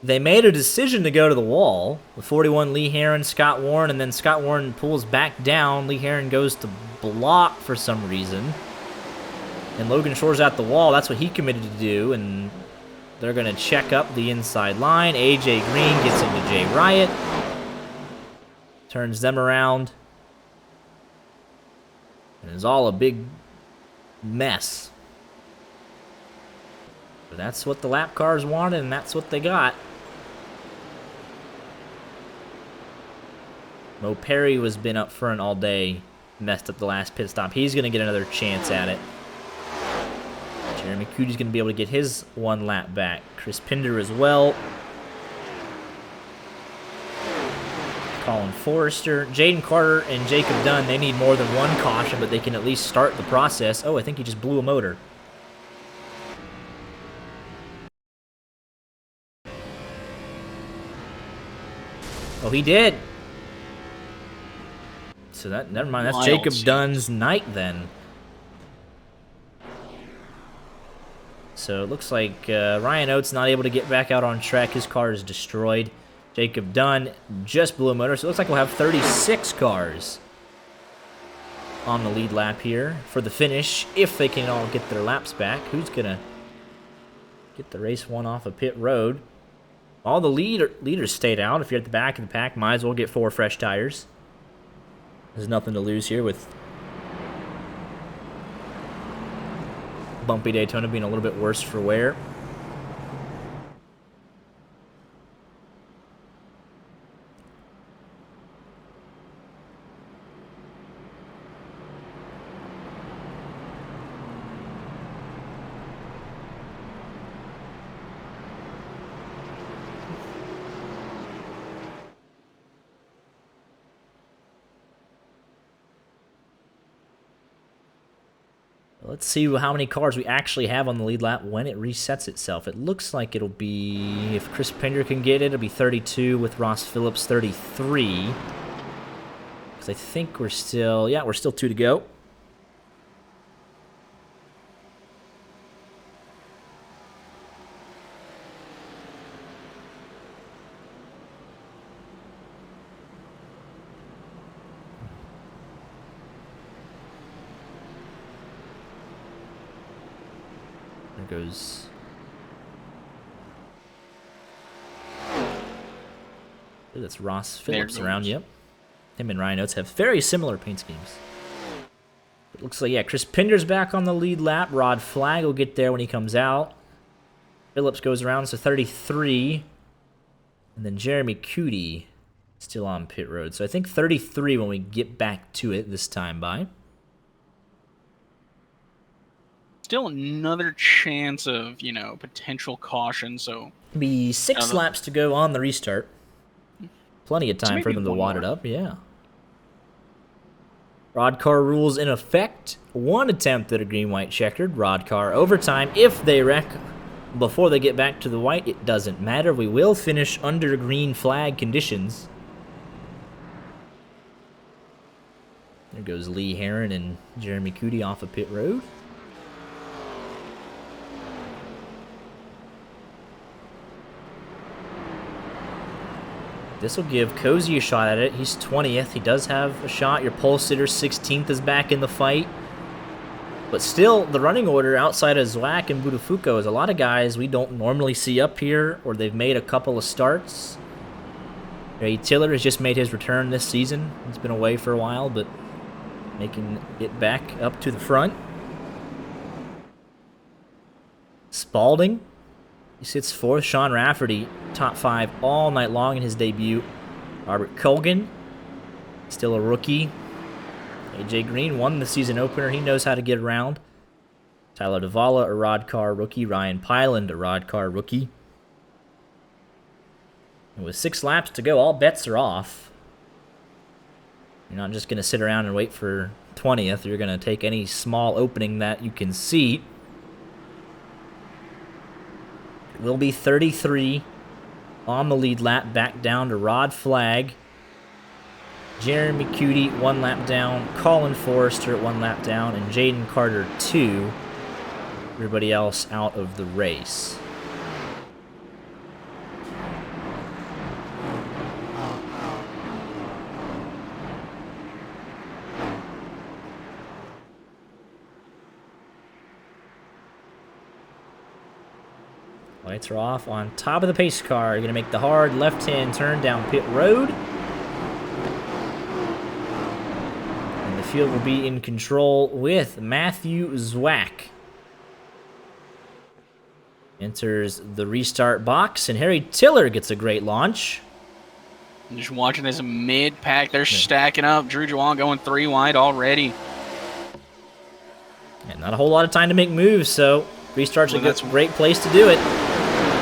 They made a decision to go to the wall. The 41, Lee Heron, Scott Warren, and then Scott Warren pulls back down. Lee Heron goes to block for some reason. And Logan Shore's at the wall. That's what he committed to do, and they're going to check up the inside line. AJ Green gets into Jay Riot. Turns them around. And it's all a big mess. But that's what the lap cars wanted, and that's what they got. Mo Perry was been up front all day, messed up the last pit stop. He's going to get another chance at it. Jeremy Coody's going to be able to get his one lap back. Chris Pinder as well. Colin Forrester. Jaden Carter and Jacob Dunn, they need more than one caution, but they can at least start the process. Oh, I think he just blew a motor. Oh, he did. So that, never mind, that's Wild Jacob shit. Dunn's night then. So it looks like Ryan Oates not able to get back out on track. His car is destroyed. Jacob Dunn just blew a motor, so it looks like we'll have 36 cars on the lead lap here for the finish, if they can all get their laps back. Who's going to get the race one off of pit road? All the leaders stayed out. If you're at the back of the pack, might as well get 4 fresh tires. There's nothing to lose here with bumpy Daytona being a little bit worse for wear. Let's see how many cars we actually have on the lead lap when it resets itself. It looks like it'll be, if Chris Pinder can get it, it'll be 32 with Ross Phillips 33. Because I think we're still, yeah, we're still 2 to go. Goes. That's Ross Phillips around, yep. Him and Ryan Oates have very similar paint schemes. It looks like, yeah, Chris Pinder's back on the lead lap. Rod Flagg will get there when he comes out. Phillips goes around, so 33. And then Jeremy Coody still on pit road. So I think 33 when we get back to it this time by. Still another chance of, potential caution, so... Be 6 laps to go on the restart. Plenty of time So for them to one wad more. it up, yeah. Roddcar rules in effect. 1 attempt at a green-white checkered. Roddcar overtime. If they wreck before they get back to the white, it doesn't matter. We will finish under green flag conditions. There goes Lee Heron and Jeremy Coody off of pit road. This will give Cozy a shot at it. He's 20th. He does have a shot. Your pole sitter 16th is back in the fight. But still, the running order outside of Zwack and Budafuco is a lot of guys we don't normally see up here, or they've made a couple of starts. Ray Tiller has just made his return this season. He's been away for a while, but making it back up to the front. Spalding. He sits 4th. Sean Rafferty, top 5 all night long in his debut. Robert Colgan, still a rookie. AJ Green won the season opener. He knows how to get around. Tyler Davala, a Roddcar rookie. Ryan Pyland, a Roddcar rookie. And with 6 laps to go, all bets are off. You're not just going to sit around and wait for 20th. You're going to take any small opening that you can see. It will be 33 on the lead lap, back down to Rod Flag. Jeremy Cuddy, 1 lap down. Colin Forrester, 1 lap down. And Jaden Carter, 2. Everybody else out of the race. Lights are off on top of the pace car. You're going to make the hard left-hand turn down pit road. And the field will be in control with Matthew Zwack. Enters the restart box, and Harry Tiller gets a great launch. I'm just watching this mid-pack. They're stacking up. Drew Juwan going 3 wide already. And not a whole lot of time to make moves, so restart's a great place to do it.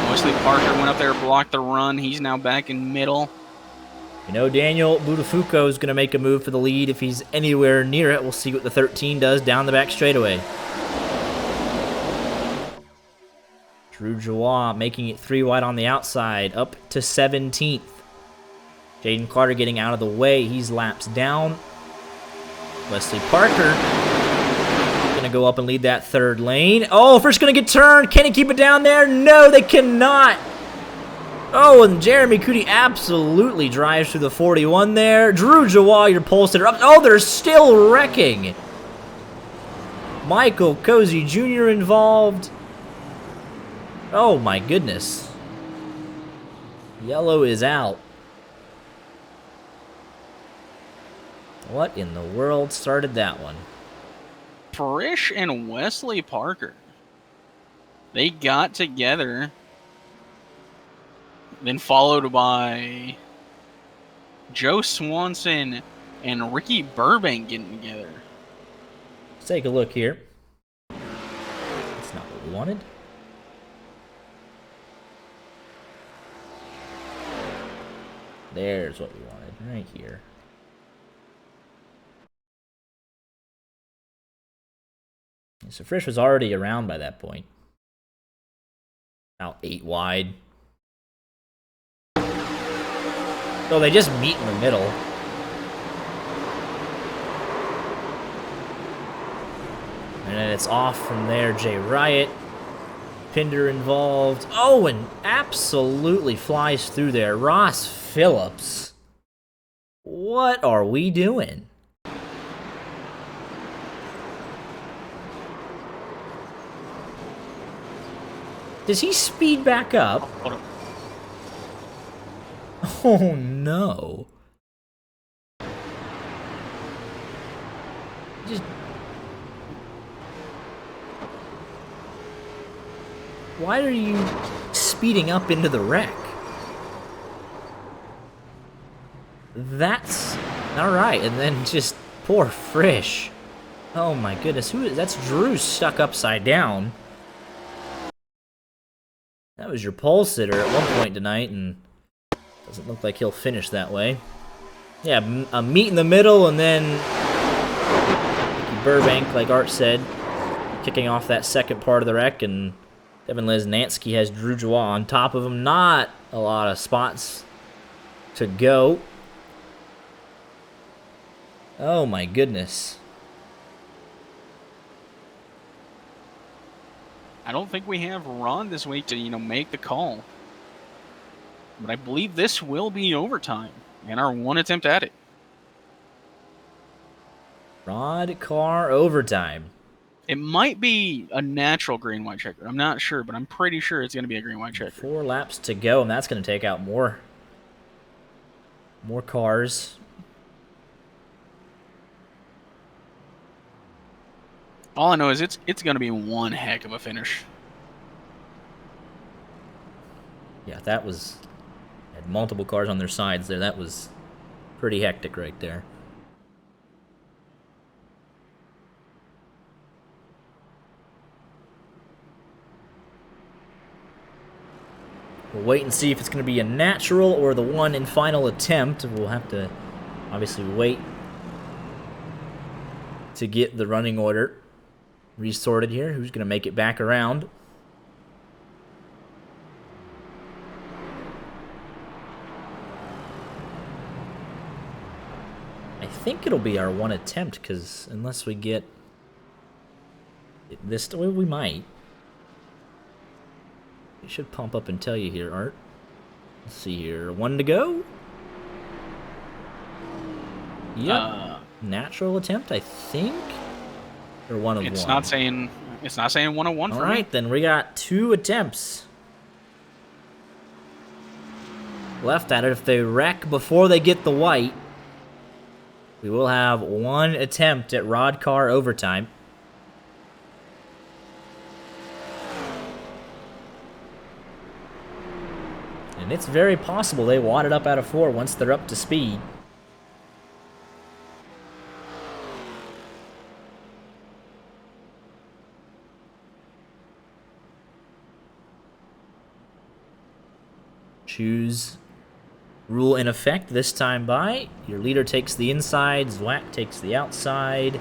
Wesley Parker went up there, blocked the run. He's now back in middle. You know, Daniel Budafuco is going to make a move for the lead if he's anywhere near it. We'll see what the 13 does down the back straightaway. Drew Jawa making it 3 wide on the outside, up to 17th. Jaden Carter getting out of the way. He's laps down. Wesley Parker going to go up and lead that 3rd lane. Oh, first going to get turned. Can he keep it down there? No, they cannot. Oh, and Jeremy Cuddy absolutely drives through the 41 there. Drew Jawa, your pole sitter up. Oh, they're still wrecking. Michael Cozy Jr. involved. Oh, my goodness. Yellow is out. What in the world started that one? Frisch and Wesley Parker. They got together. Then followed by Joe Swanson and Ricky Burbank getting together. Let's take a look here. That's not what we wanted. There's what we wanted, right here. So Frisch was already around by that point. About 8 wide. So they just meet in the middle. And then it's off from there. Jay Riot. Pinder involved. Oh, and absolutely flies through there. Ross Phillips. What are we doing? Does he speed back up? Oh no. Just... Why are you speeding up into the wreck? That's alright, and then just poor Frisch. Oh my goodness, who is that's Drew stuck upside down. That was your pole sitter at one point tonight, and doesn't look like he'll finish that way. Yeah, a meet in the middle, and then Ricky Burbank, like Art said, kicking off that second part of the wreck, and Devin Lesnansky has Drew Jawa on top of him. Not a lot of spots to go. Oh my goodness. I don't think we have Ron this week to, make the call. But I believe this will be overtime and our 1 attempt at it. Roddcar overtime. It might be a natural green-white checker. I'm not sure, but I'm pretty sure it's going to be a green-white checker. 4 laps to go, and that's going to take out more cars. All I know is it's going to be one heck of a finish. Yeah, that was... had multiple cars on their sides there. That was pretty hectic right there. We'll wait and see if it's going to be a natural or the one in final attempt. We'll have to obviously wait to get the running order resorted here. Who's going to make it back around? I think it'll be our one attempt, because unless we get this, well, we might. We should pump up and tell you here, Art. Let's see here. 1 to go. Yep. Natural attempt, I think. Or 1 of 1. It's not saying 1 of 1 for me. All right, then we got 2 attempts left at it. If they wreck before they get the white, we will have 1 attempt at Roddcar overtime. And it's very possible they wad it up out of 4 once they're up to speed. Choose rule in effect this time by. Your leader takes the inside, Zwack takes the outside,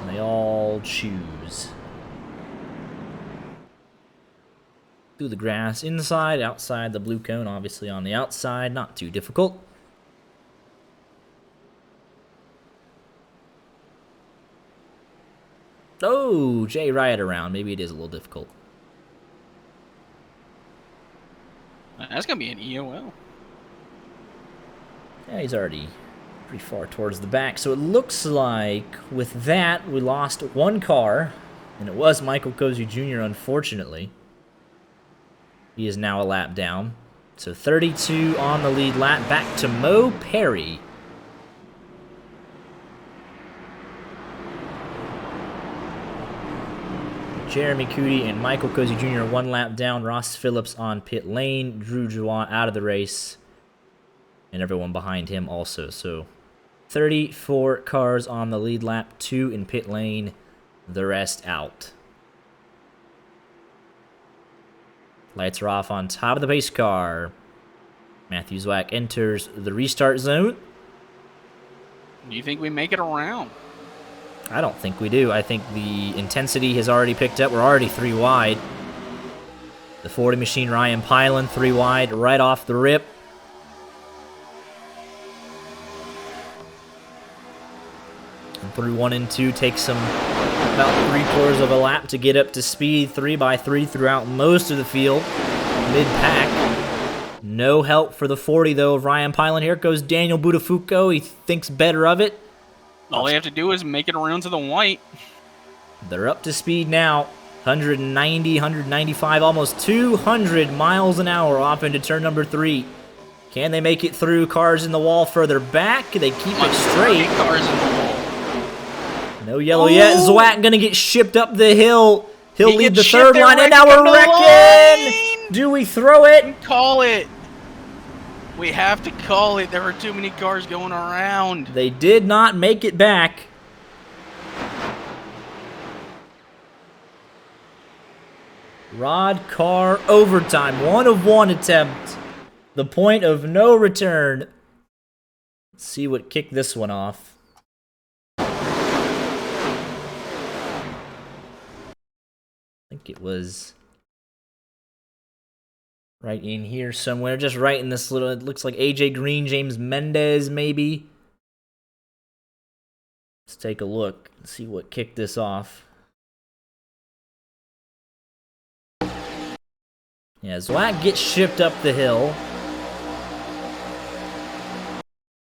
and they all choose. Through the grass, inside, outside the blue cone, obviously on the outside, not too difficult. Oh, Jay Riot around. Maybe it is a little difficult. That's going to be an EOL. Yeah, he's already pretty far towards the back. So it looks like with that, we lost 1 car, and it was Michael Cozy Jr., unfortunately. He is now a lap down. So 32 on the lead lap, back to Mo Perry. Jeremy Cootie and Michael Cozy Jr. 1 lap down. Ross Phillips on pit lane. Drew Joie out of the race. And everyone behind him also. So 34 cars on the lead lap, 2 in pit lane, the rest out. Lights are off on top of the pace car. Matthew Zwack enters the restart zone. Do you think we make it around? I don't think we do. I think the intensity has already picked up. We're already 3 wide. The 40 machine Ryan Pylan 3 wide right off the rip. And through 1 and 2 takes them about 3/4 of a lap to get up to speed. 3x3 throughout most of the field. Mid-pack. No help for the 40 though of Ryan Pylan. Here goes Daniel Budafuco. He thinks better of it. All they have to do is make it around to the white. They're up to speed now. 190, 195, almost 200 miles an hour off into turn number 3. Can they make it through? Cars in the wall further back. They keep it straight. Cars in the wall. No yellow yet. Zwack gonna get shipped up the hill. He'll lead the shipped 3rd line, and now we're wrecking. Do we throw it? Call it. We have to call it. There were too many cars going around. They did not make it back. Roddcar overtime. 1 of 1 attempt. The point of no return. Let's see what kicked this one off. I think it was right in here somewhere, just right in this little, it looks like AJ Green, James Mendez maybe. Let's take a look and see what kicked this off. Yeah, Zwack gets shipped up the hill.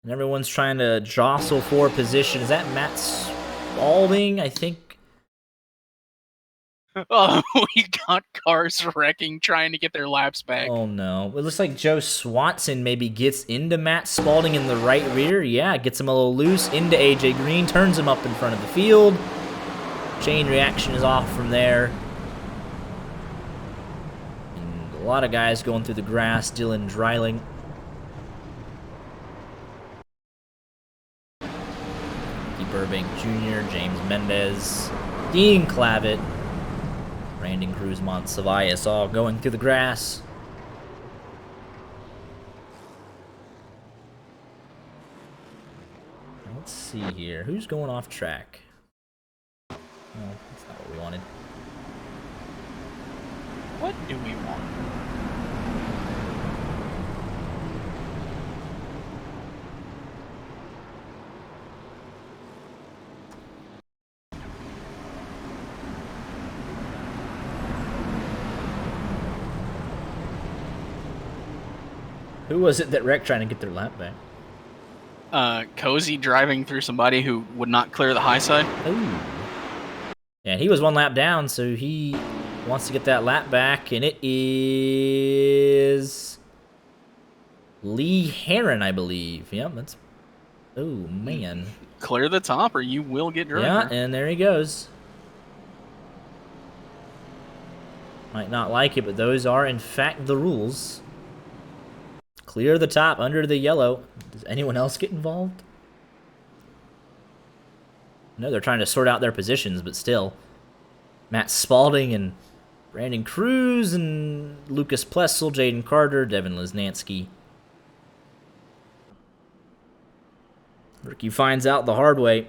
And everyone's trying to jostle for position. Is that Matt Spalding? I think. Oh, we got cars wrecking, trying to get their laps back. Oh no. It looks like Joe Swanson maybe gets into Matt Spalding in the right rear. Yeah, gets him a little loose into AJ Green, turns him up in front of the field. Chain reaction is off from there. And a lot of guys going through the grass. Dylan Dreiling. Ricky Burbank Jr., James Mendez, Dean Clavitt, Brandon Cruz, Montesavias, all going through the grass. Let's see here. Who's going off track? No, that's not what we wanted. What do we want? Who was it that wrecked trying to get their lap back? Cozy driving through somebody who would not clear the high side. Ooh. Yeah, he was 1 lap down, so he wants to get that lap back, and it is Lee Heron, I believe. Yep, that's... Oh, man. Clear the top or you will get driven. Yeah, and there he goes. Might not like it, but those are, in fact, the rules. Clear the top under the yellow. Does anyone else get involved? No, they're trying to sort out their positions, but still. Matt Spalding and Brandon Cruz and Lucas Plessel, Jaden Carter, Devin Lesnansky. Ricky finds out the hard way.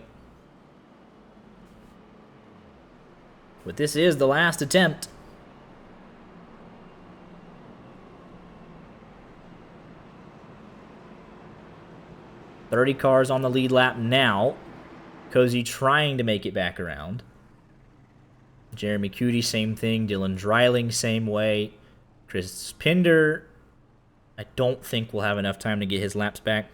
But this is the last attempt. .30 cars on the lead lap now. Cozy trying to make it back around. Jeremy Cootie, same thing. Dylan Dreiling, same way. Chris Pinder, I don't think will have enough time to get his laps back.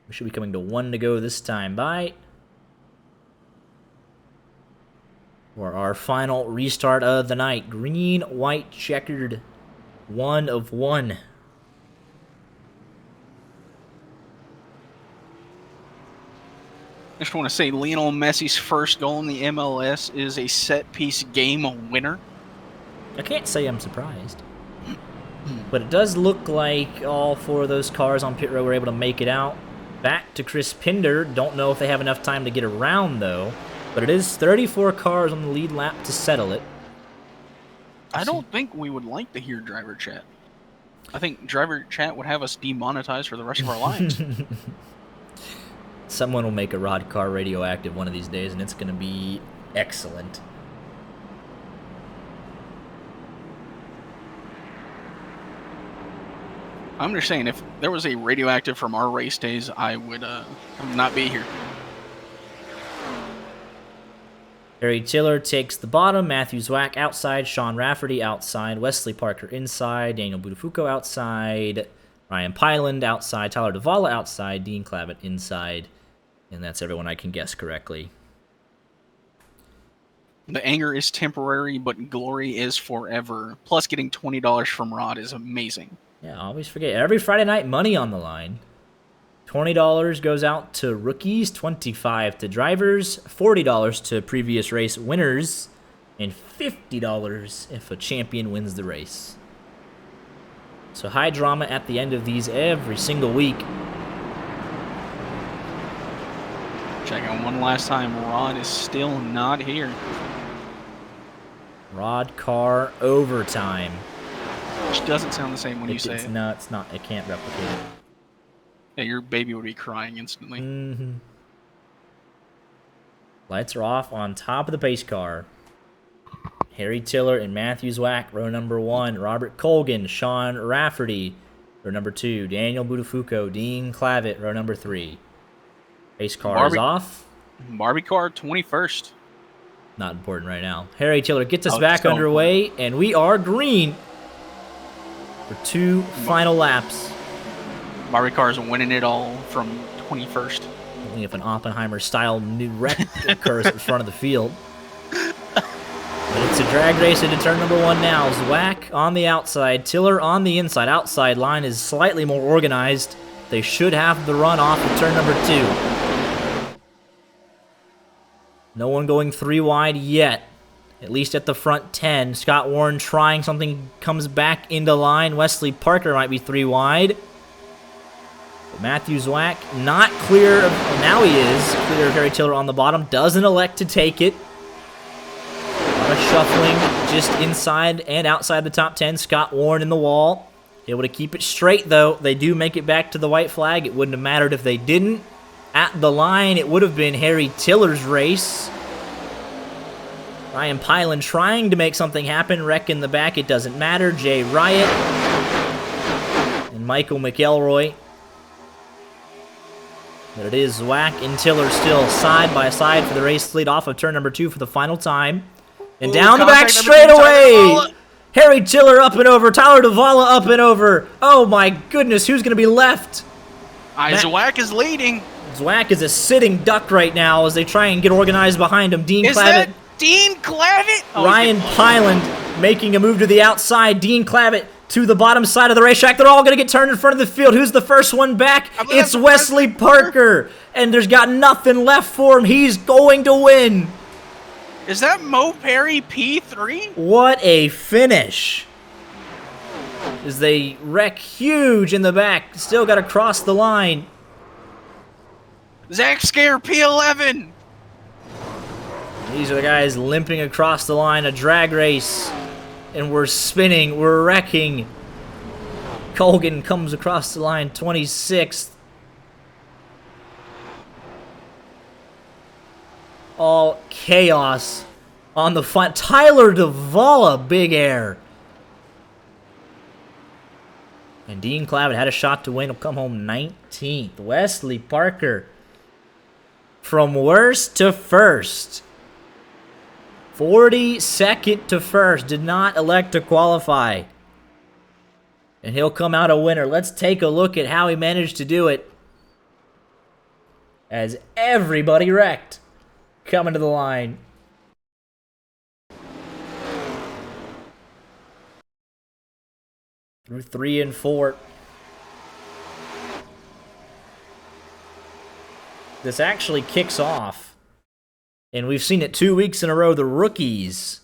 We should be coming to 1 to go this time by. For our final restart of the night. Green, white, checkered. 1 of 1. I just want to say Lionel Messi's first goal in the MLS is a set-piece game winner. I can't say I'm surprised. But it does look like all 4 of those cars on pit road were able to make it out. Back to Chris Pinder. Don't know if they have enough time to get around, though. But it is 34 cars on the lead lap to settle it. I don't think we would like to hear driver chat. I think driver chat would have us demonetized for the rest of our lives. Someone will make a Roddcar radioactive one of these days, and it's going to be excellent. I'm just saying, if there was a radioactive from our race days, I would not be here. Harry Tiller takes the bottom. Matthew Zwack outside. Sean Rafferty outside. Wesley Parker inside. Daniel Budafuco outside. Ryan Pyland outside. Tyler Davala outside. Dean Clavitt inside. And that's everyone I can guess correctly. The anger is temporary, but glory is forever. Plus, getting $20 from Rod is amazing. Yeah, I always forget. Every Friday night, money on the line. $20 goes out to rookies, $25 to drivers, $40 to previous race winners, and $50 if a champion wins the race. So high drama at the end of these every single week. Check out one last time. Rod is still not here. Roddcar overtime. Which doesn't sound the same when you say it. No, it's not. It can't replicate it. Yeah, your baby would be crying instantly. Mm-hmm. Lights are off on top of the pace car. Harry Tiller and Matthew Zwack, row number 1. Robert Colgan, Sean Rafferty, row number 2. Daniel Budafuco, Dean Clavitt, row number 3. Pace car is off. Barbie car, 21st. Not important right now. Harry Tiller gets us back underway, and we are green for 2 final laps. Barbie car's winning it all from 21st. Only if an Oppenheimer-style new wreck occurs at the front of the field. But it's a drag race into turn number 1 now. Zwack on the outside, Tiller on the inside. Outside line is slightly more organized. They should have the run off of turn number 2. No one going 3 wide yet. At least at the front 10. Scott Warren trying something, comes back into line. Wesley Parker might be 3 wide. Matthew Zwack not clear. Now he is clear of Harry Tiller on the bottom. Doesn't elect to take it. A lot of shuffling. just inside and outside the top 10. Scott Warren in the wall. Able to keep it straight, though. They do make it back to the white flag. It wouldn't have mattered if they didn't. At the line, it would have been Harry Tiller's race. Ryan Pylan trying to make something happen. Wreck in the back, it doesn't matter. Jay Riot and Michael McElroy. But it is Zwack and Tiller still side by side for the race lead off of turn number 2 for the final time. And down the back straightaway! Harry Tiller up and over. Tyler Davala up and over. Oh my goodness, who's going to be left? Zwack is leading. Zwack is a sitting duck right now as they try and get organized behind him. Dean Is Clavitt. that Dean Clavitt? Oh, Ryan Pyland making a move to the outside. Dean Clavitt to the bottom side of the racetrack. They're all going to get turned in front of the field. Who's the first one back? It's Wesley Parker. And there's got nothing left for him. He's going to win. Is that Mo Perry P3? What a finish. As they wreck huge in the back. Still got to cross the line. Zach Scare P11. These are the guys limping across the line. A drag race. And we're spinning. We're wrecking. Colgan comes across the line 26th. All chaos on the front. Tyler Davala, big air. And Dean Clavitt had a shot to win. He'll come home 19th. Wesley Parker from worst to first. 42nd to first. Did not elect to qualify. And he'll come out a winner. Let's take a look at how he managed to do it. As everybody wrecked. Coming to the line. Through 3 and 4. This actually kicks off. And we've seen it 2 weeks in a row. The rookies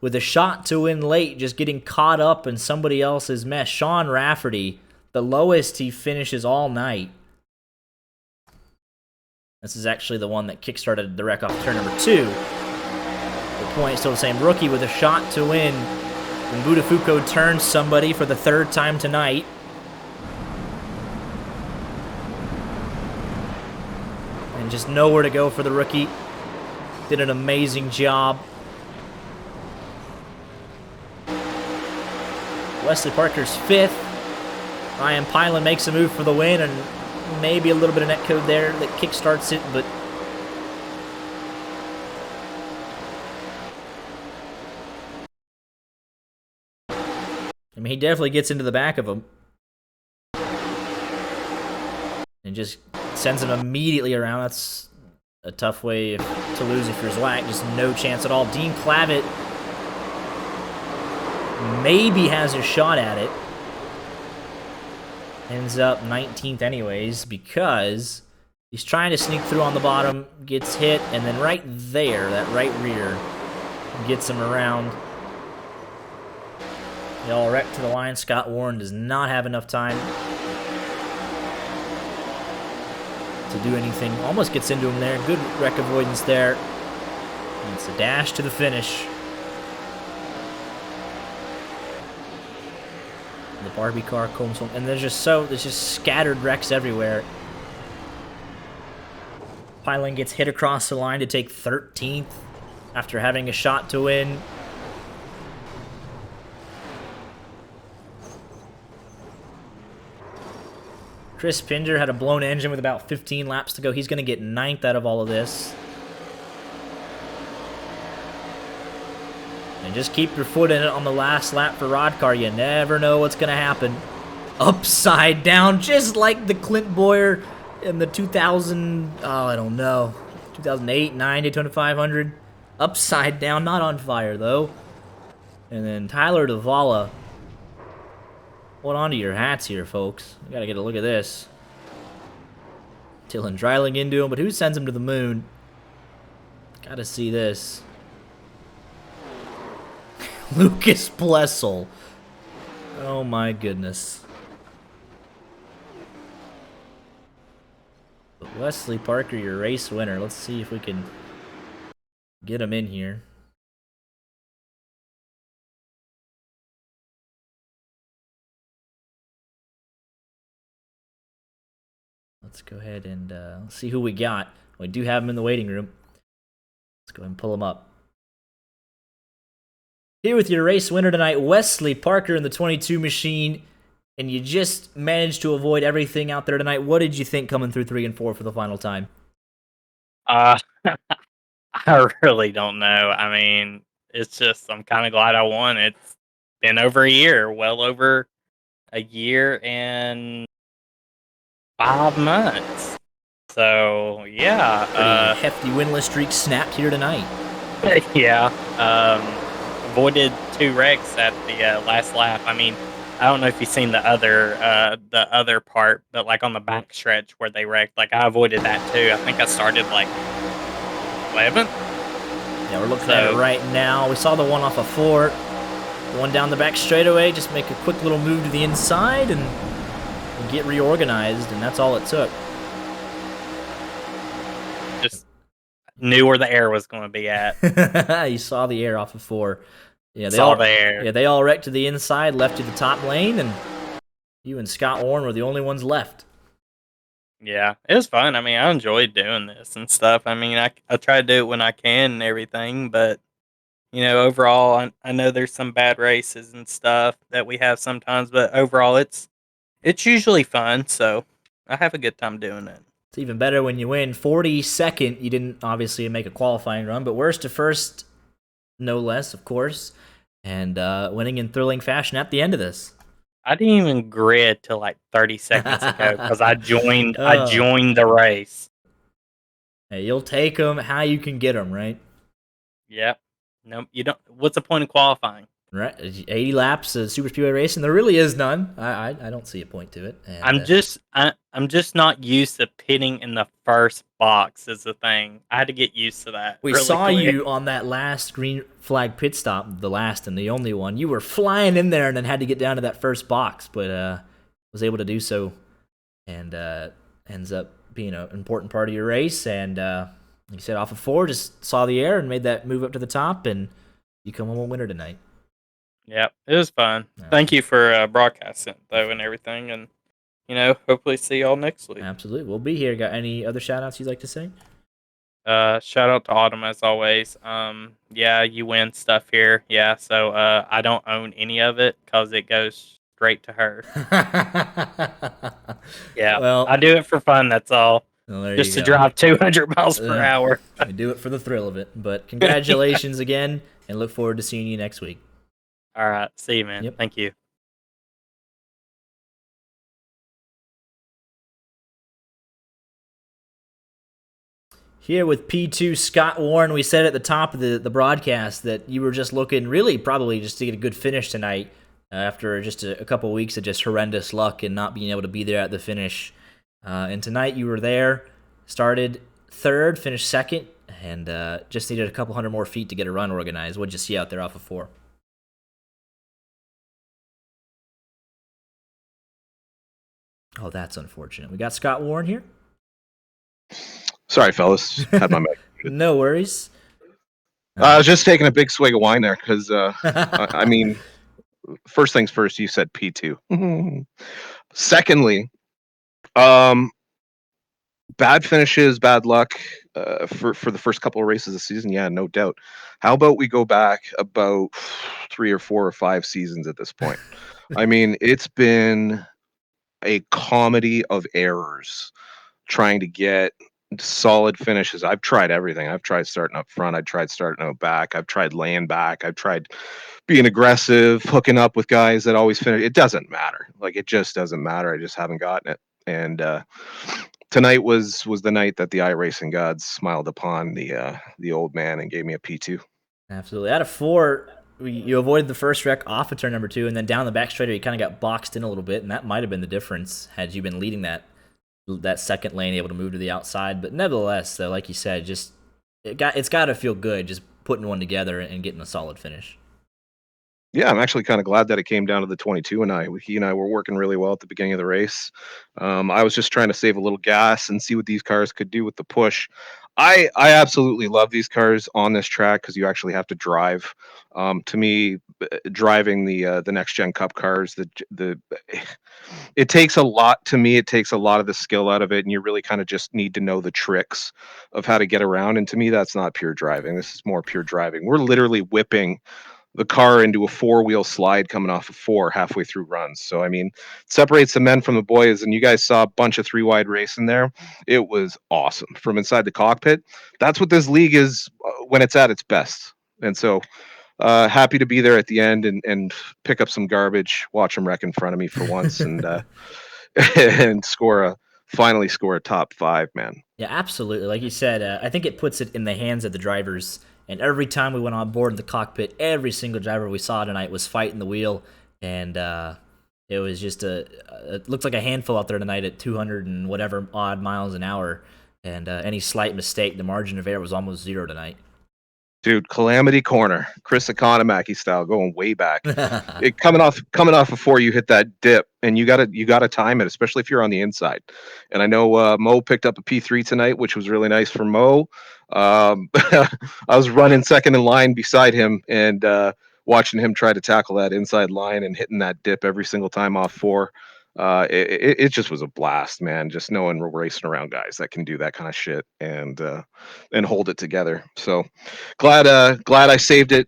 with a shot to win late just getting caught up in somebody else's mess. Sean Rafferty, the lowest he finishes all night. This is actually the one that kickstarted the wreck off turn number 2. The point is still the same. Rookie with a shot to win. And Budafuco turns somebody for the 3rd time tonight. And just nowhere to go for the rookie. Did an amazing job. Wesley Parker's 5th. Ryan Pylan makes a move for the win, and maybe a little bit of netcode there that kickstarts it, but I mean, he definitely gets into the back of him and just sends him immediately around. That's a tough way to lose if you're Zwack. Just no chance at all. Dean Clavitt maybe has a shot at it. Ends up 19th anyways because he's trying to sneak through on the bottom, gets hit, and then right there, that right rear, gets him around. They all wreck to the line. Scott Warren does not have enough time to do anything. Almost gets into him there. Good wreck avoidance there. And it's a dash to the finish. The Barbie car comes home, and there's just scattered wrecks everywhere. Pylan gets hit across the line to take 13th after having a shot to win. Chris Pinder had a blown engine with about 15 laps to go. He's going to get 9th out of all of this. And just keep your foot in it on the last lap for Roddcar. You never know what's going to happen. Upside down, just like the Clint Boyer in the 2008, 9 Daytona 500. Upside down, not on fire, though. And then Tyler Davala. Hold on to your hats here, folks. We got to get a look at this. Dylan Dreiling into him, but who sends him to the moon? Got to see this. Lucas Blessel. Oh my goodness. But Wesley Parker, your race winner. Let's see if we can get him in here. let's go ahead and see who we got. We do have him in the waiting room. Let's go ahead and pull him up. Here with your race winner tonight, Wesley Parker in the 22 machine. And you just managed to avoid everything out there tonight. What did you think coming through 3 and 4 for the final time? I really don't know. I mean, it's just I'm kind of glad I won. It's been over a year, well over a year and 5 months. So yeah, Pretty hefty winless streak snapped here tonight. yeah. Avoided 2 wrecks at the last lap. I mean, I don't know if you've seen the other part, but like on the back stretch where they wrecked, like I avoided that too. I think I started like 11th. Yeah, we're looking at it right now. We saw the one off of 4. The one down the back straightaway, just make a quick little move to the inside and get reorganized, and that's all it took. Just knew where the air was going to be at. You saw the air off of 4. Yeah, they saw all, the air. Yeah, they all wrecked to the inside, left you the top lane, and you and Scott Warren were the only ones left. Yeah, it was fun. I mean, I enjoyed doing this and stuff. I mean, I try to do it when I can and everything, but you know, overall, I know there's some bad races and stuff that we have sometimes, but overall, it's usually fun. So I have a good time doing it. It's even better when you win 42nd. You didn't obviously make a qualifying run, but worst to first, no less, of course, and winning in thrilling fashion at the end of this. I didn't even grid till like 30 seconds ago because I joined the race. Hey, you'll take them how you can get them, right? Yep. No, you don't. What's the point of qualifying? Right, 80 laps of super speedway racing. There really is none. I don't see a point to it. And, I'm just not used to pitting in the first box. Is the thing. I had to get used to that. We really saw quick. you on that last green flag pit stop, the last and the only one. You were flying in there and then had to get down to that first box, but was able to do so, and ends up being an important part of your race. And like you said, off of 4, just saw the air and made that move up to the top, and you come home a winner tonight. Yep, it was fun. Thank you for broadcasting though and everything, and you know, hopefully see y'all next week. Absolutely, we'll be here. Got any other shout outs you'd like to say? Shout out to Autumn as always. Yeah, you win stuff here. Yeah, so I don't own any of it because it goes straight to her. Yeah, well, I do it for fun. That's all. Well, just to drive 200 miles per hour. I do it for the thrill of it. But congratulations again, and look forward to seeing you next week. All right. See you, man. Yep. Thank you. Here with P2 Scott Warren, we said at the top of the broadcast that you were just looking really probably just to get a good finish tonight after just a couple weeks of just horrendous luck and not being able to be there at the finish. And tonight you were there, started 3rd, finished 2nd, and just needed a couple hundred more feet to get a run organized. What'd you see out there off of 4? Oh, that's unfortunate. We got Scott Warren here. Sorry, fellas. Had my mic. No worries. I was just taking a big swig of wine there because, I mean, first things first, you said P2. Secondly, bad finishes, bad luck for the first couple of races of the season. Yeah, no doubt. How about we go back about 3 or 4 or 5 seasons at this point? I mean, it's been a comedy of errors trying to get solid finishes. I've tried everything. I've tried starting up front. I've tried starting out back. I've tried laying back. I've tried being aggressive, hooking up with guys that always finish. It doesn't matter. Like, it just doesn't matter. I just haven't gotten it. And tonight was the night that the iRacing gods smiled upon the old man and gave me a P2. Absolutely. Out of 4, you avoided the first wreck off of turn number 2, and then down the back straight, you kind of got boxed in a little bit, and that might have been the difference had you been leading that second lane, able to move to the outside. But nevertheless, though, like you said, just it's got to feel good just putting one together and getting a solid finish. Yeah, I'm actually kind of glad that it came down to the 22 and I. He and I were working really well at the beginning of the race. I was just trying to save a little gas and see what these cars could do with the push. I absolutely love these cars on this track because you actually have to drive. To me, driving the next gen Cup cars, the it takes a lot. To me, it takes a lot of the skill out of it, and you really kind of just need to know the tricks of how to get around. And to me, that's not pure driving. This is more pure driving. We're literally whipping the car into a four-wheel slide coming off of four halfway through runs. So I mean, separates the men from the boys. And you guys saw a bunch of three wide racing there. It was awesome from inside the cockpit. That's what this league is when it's at its best. And so happy to be there at the end and pick up some garbage, watch them wreck in front of me for once, and and finally score a top five, man. Yeah, absolutely. Like you said, I think it puts it in the hands of the drivers. And every time we went on board in the cockpit, every single driver we saw tonight was fighting the wheel, and it was just it looked like a handful out there tonight at 200 and whatever odd miles an hour. And any slight mistake, the margin of error was almost zero tonight. Dude, Calamity Corner, Chris Economaki style, going way back. It coming off before you hit that dip, and you gotta time it, especially if you're on the inside. And I know Mo picked up a P3 tonight, which was really nice for Mo. I was running second in line beside him and watching him try to tackle that inside line and hitting that dip every single time off four. It just was a blast, man. Just knowing we're racing around guys that can do that kind of shit and hold it together. So glad I saved it.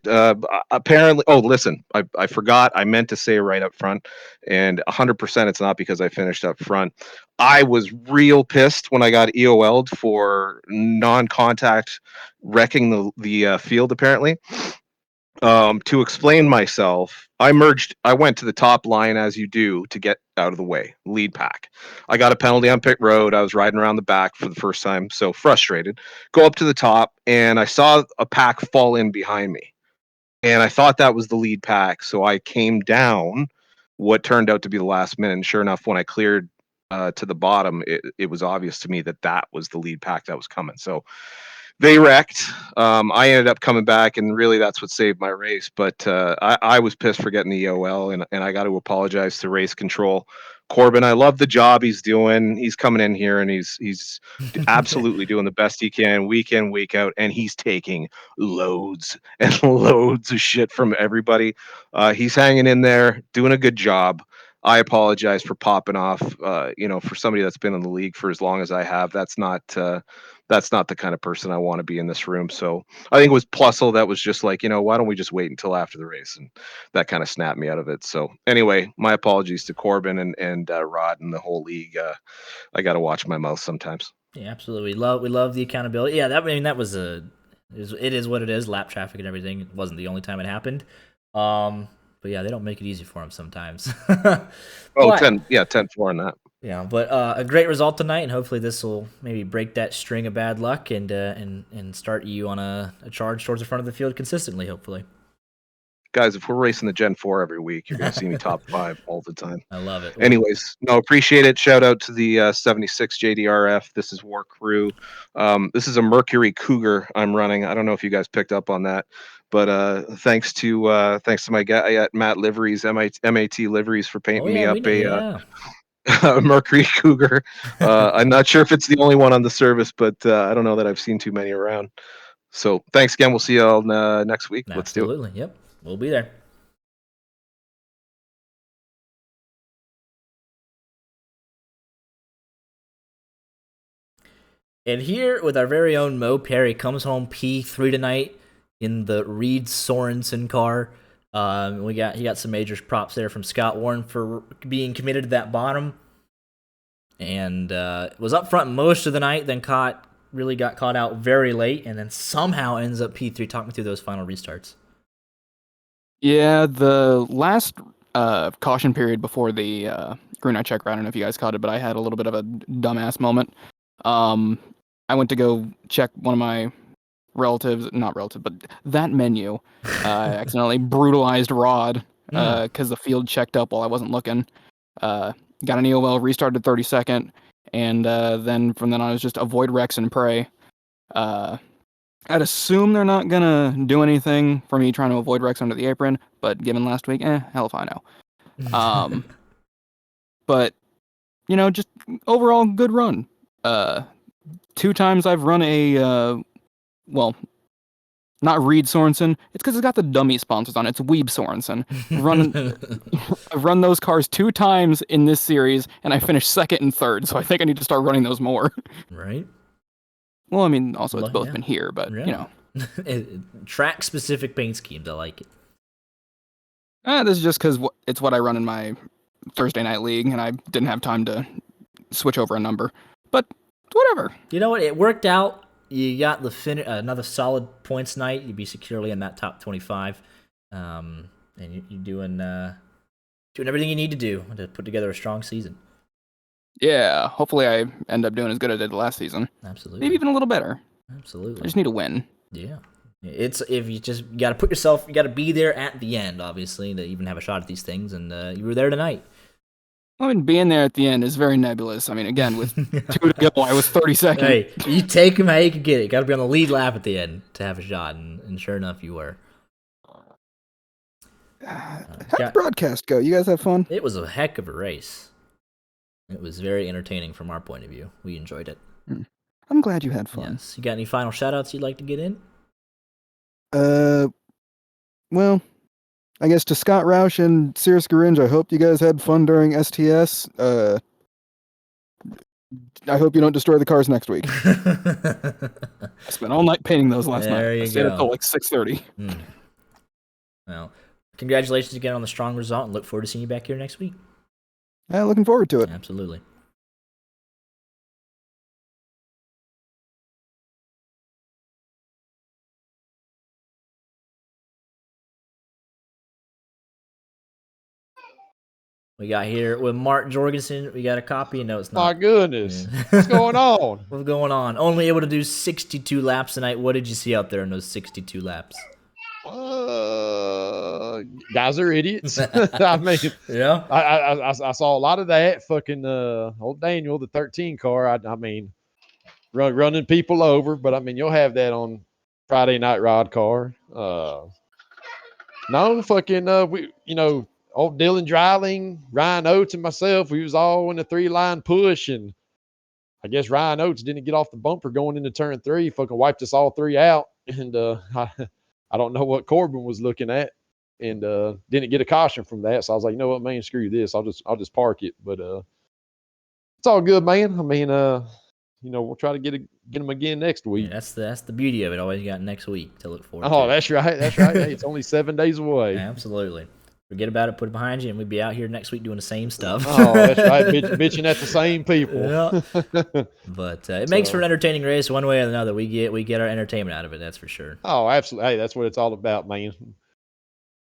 Apparently, oh, listen, I forgot. I meant to say right up front, and 100% it's not because I finished up front. I was real pissed when I got EOL'd for non-contact wrecking the field. Apparently, to explain myself, I went to the top line as you do to get out of the way, lead pack. I got a penalty on pit road. I was riding around the back for the first time, so frustrated. Go up to the top, and I saw a pack fall in behind me. And I thought that was the lead pack, so I came down what turned out to be the last minute. And sure enough, when I cleared to the bottom, it was obvious to me that that was the lead pack that was coming. So they wrecked. I ended up coming back, and really that's what saved my race. But I was pissed for getting the EOL, and I got to apologize to race control. Corbin, I love the job he's doing. He's coming in here and he's absolutely doing the best he can week in, week out, and he's taking loads and loads of shit from everybody. He's hanging in there, doing a good job. I apologize for popping off. For somebody that's been in the league for as long as I have, that's not the kind of person I want to be in this room. So I think it was Plussel that was just like, why don't we just wait until after the race? And that kind of snapped me out of it. So anyway, my apologies to Corbin and Rod and the whole league. I got to watch my mouth sometimes. Yeah, absolutely. We love the accountability. Yeah, that was it is what it is. Lap traffic and everything. It wasn't the only time it happened. But yeah, they don't make it easy for him sometimes. 10-4 on that. Yeah, but a great result tonight, and hopefully this will maybe break that string of bad luck and start you on a charge towards the front of the field consistently, hopefully. Guys, if we're racing the Gen 4 every week, you're going to see me top 5 all the time. I love it. Anyways, appreciate it. Shout out to the 76 JDRF. This is War Crew. This is a Mercury Cougar I'm running. I don't know if you guys picked up on that, but thanks to my guy at Matt Liveries, MAT Liveries, for painting me up a Mercury Cougar. I'm not sure if it's the only one on the service, but I don't know that I've seen too many around. So thanks again. We'll see you all next week. Let's do it. Absolutely. Yep. We'll be there. And here with our very own Mo Perry comes home P3 tonight in the Reed Sorensen car. He got some major props there from Scott Warren for being committed to that bottom, and was up front most of the night. Then got caught out very late, and then somehow ends up P3. Talk me through those final restarts. Yeah, the last caution period before the green light checker, I don't know if you guys caught it, but I had a little bit of a dumbass moment. I went to go check one of my but that menu. I accidentally brutalized Rod because the field checked up while I wasn't looking. Got an EOL, restarted 32nd, and then from then on, it was just avoid wrecks and pray. I'd assume they're not gonna do anything for me trying to avoid wrecks under the apron, but given last week, hell if I know. But just overall good run. 2 times I've run a well, not Reed Sorensen. It's because it's got the dummy sponsors on it. It's Weeb Sorensen. I've run those cars 2 times in this series, and I finished second and third. So I think I need to start running those more. Right. Well, I mean, also it's Well, both yeah. been here, but you know, track specific paint schemes. I like it. this is just because it's what I run in my Thursday night league, and I didn't have time to switch over a number. But whatever. You know what? It worked out. You got the another solid points night. You'd be securely in that top 25, and you're doing everything you need to do to put together a strong season. Yeah, hopefully I end up doing as good as I did last season. Absolutely. Maybe even a little better. Absolutely. I just need to win. Yeah. It's if you got to put yourself, you got to be there at the end, obviously, to even have a shot at these things, and you were there tonight. I mean, being there at the end is very nebulous. I mean, again, with 2 to go, I was 32nd. Hey, you take them how you can get it. Got to be on the lead lap at the end to have a shot, and sure enough, you were. How'd the broadcast go? You guys have fun? It was a heck of a race. It was very entertaining from our point of view. We enjoyed it. I'm glad you had fun. Yes. You got any final shout-outs you'd like to get in? Well, I guess to Scott Roush and Cirrus Garinge, I hope you guys had fun during STS. I hope you don't destroy the cars next week. I spent all night painting those last night. I stayed until like 6:30. Well, congratulations again on the strong result, and look forward to seeing you back here next week. Yeah, looking forward to it. Absolutely. We got here with Mark Jorgensen. We got a copy. No, it's not. My goodness. What's going on? What's going on? Only able to do 62 laps tonight. What did you see out there in those 62 laps? Guys are idiots. I mean, yeah. I saw a lot of that. Fucking old Daniel, the 13 car. I mean, running people over. But I mean, you'll have that on Friday Night Roddcar. No, fucking old Dylan Dreiling, Ryan Oates, and myself, we was all in a 3-line push, and I guess Ryan Oates didn't get off the bumper going into turn 3. Fucking wiped us all 3 out, and I don't know what Corbin was looking at, and didn't get a caution from that. So I was like, you know what, man, screw this. I'll just park it. But it's all good, man. I mean, we'll try to get them again next week. Yeah, that's the beauty of it. Always got next week to look forward to. Oh, that's right. That's right. Hey, it's only 7 days away. Absolutely. Forget about it, put it behind you, and we'd be out here next week doing the same stuff. Oh, that's right. Bitching at the same people. Yeah. But it makes for an entertaining race one way or another. We get our entertainment out of it, that's for sure. Oh, absolutely. Hey, that's what it's all about, man.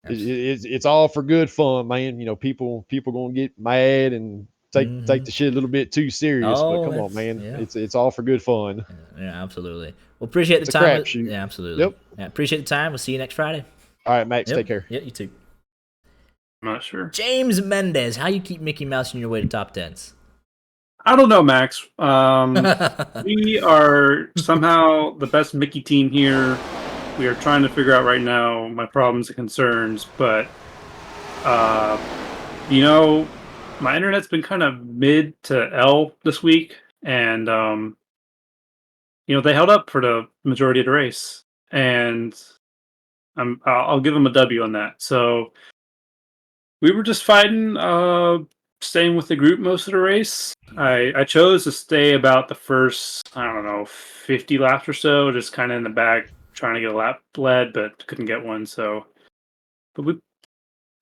It's all for good fun, man. People gonna get mad and take the shit a little bit too serious. But come on, man. Yeah. It's all for good fun. Yeah, absolutely. Well, appreciate the time. Yeah, absolutely. Yep. Yeah, appreciate the time. We'll see you next Friday. All right, Max. Take care. Yeah, you too. I'm not sure. James Mendez, how you keep Mickey Mouse in your way to top 10s? I don't know, Max. We are somehow the best Mickey team here. We are trying to figure out right now my problems and concerns, but my internet's been kind of mid to L this week, and they held up for the majority of the race, and I'll give them a W on that. So we were just fighting, staying with the group most of the race. I chose to stay about the first, 50 laps or so, just kind of in the back, trying to get a lap led, but couldn't get one. But we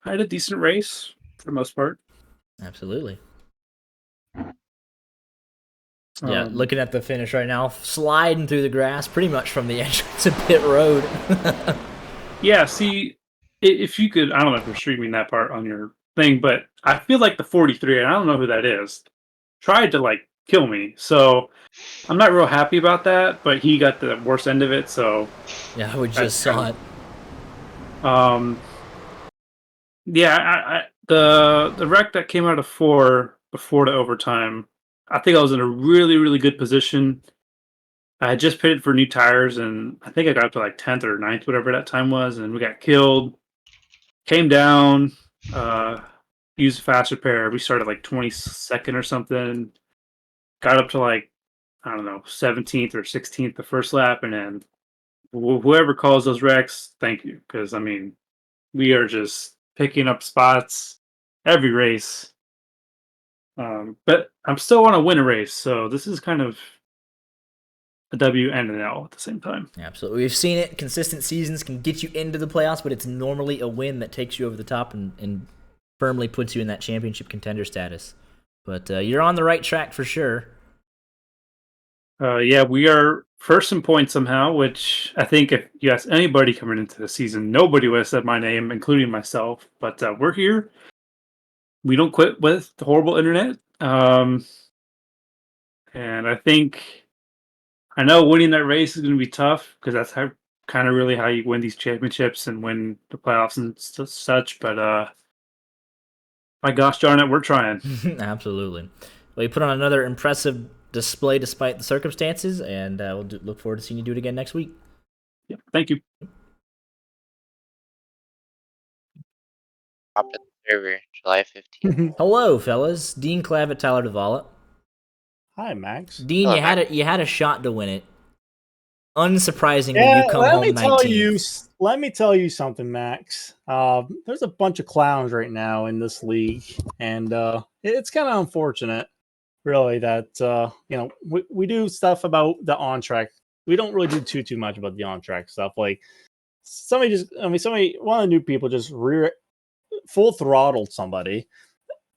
had a decent race for the most part. Absolutely. Yeah, looking at the finish right now, sliding through the grass pretty much from the entrance to pit road. Yeah, see, if you could, I don't know if you're streaming that part on your thing, but I feel like the 43, and I don't know who that is, tried to kill me. So I'm not real happy about that, but he got the worst end of it. So yeah, we just saw it. Yeah, the wreck that came out of 4 before the overtime, I think I was in a really, really good position. I had just pitted for new tires, and I think I got up to 10th or 9th, whatever that time was, and we got killed. Came down, used fast repair. We started 22nd or something. Got up to I don't know, 17th or 16th the first lap, and then whoever calls those wrecks, thank you, because I mean, we are just picking up spots every race. But I'm still want to win a race, so this is kind of a W and an L at the same time. Absolutely. We've seen it. Consistent seasons can get you into the playoffs, but it's normally a win that takes you over the top and firmly puts you in that championship contender status. But you're on the right track for sure. Yeah, we are first in points somehow, which I think if you ask anybody coming into the season, nobody would have said my name, including myself. But we're here. We don't quit with the horrible internet. And I know winning that race is going to be tough because that's how kind of really how you win these championships and win the playoffs and such. But my gosh darn it, we're trying. Absolutely. Well, you put on another impressive display despite the circumstances, and we'll look forward to seeing you do it again next week. Yeah, thank you. Up in the server, July 15th. Hello, fellas. Dean Clavitt, Tyler DeValle. Hi, Max. Dean, Hello, you had a shot to win it. Unsurprisingly, you come home 19th. Let me tell you something, Max. There's a bunch of clowns right now in this league, and it's kind of unfortunate, really, that we do stuff about the on track. We don't really do too much about the on track stuff. Like one of the new people just full throttled somebody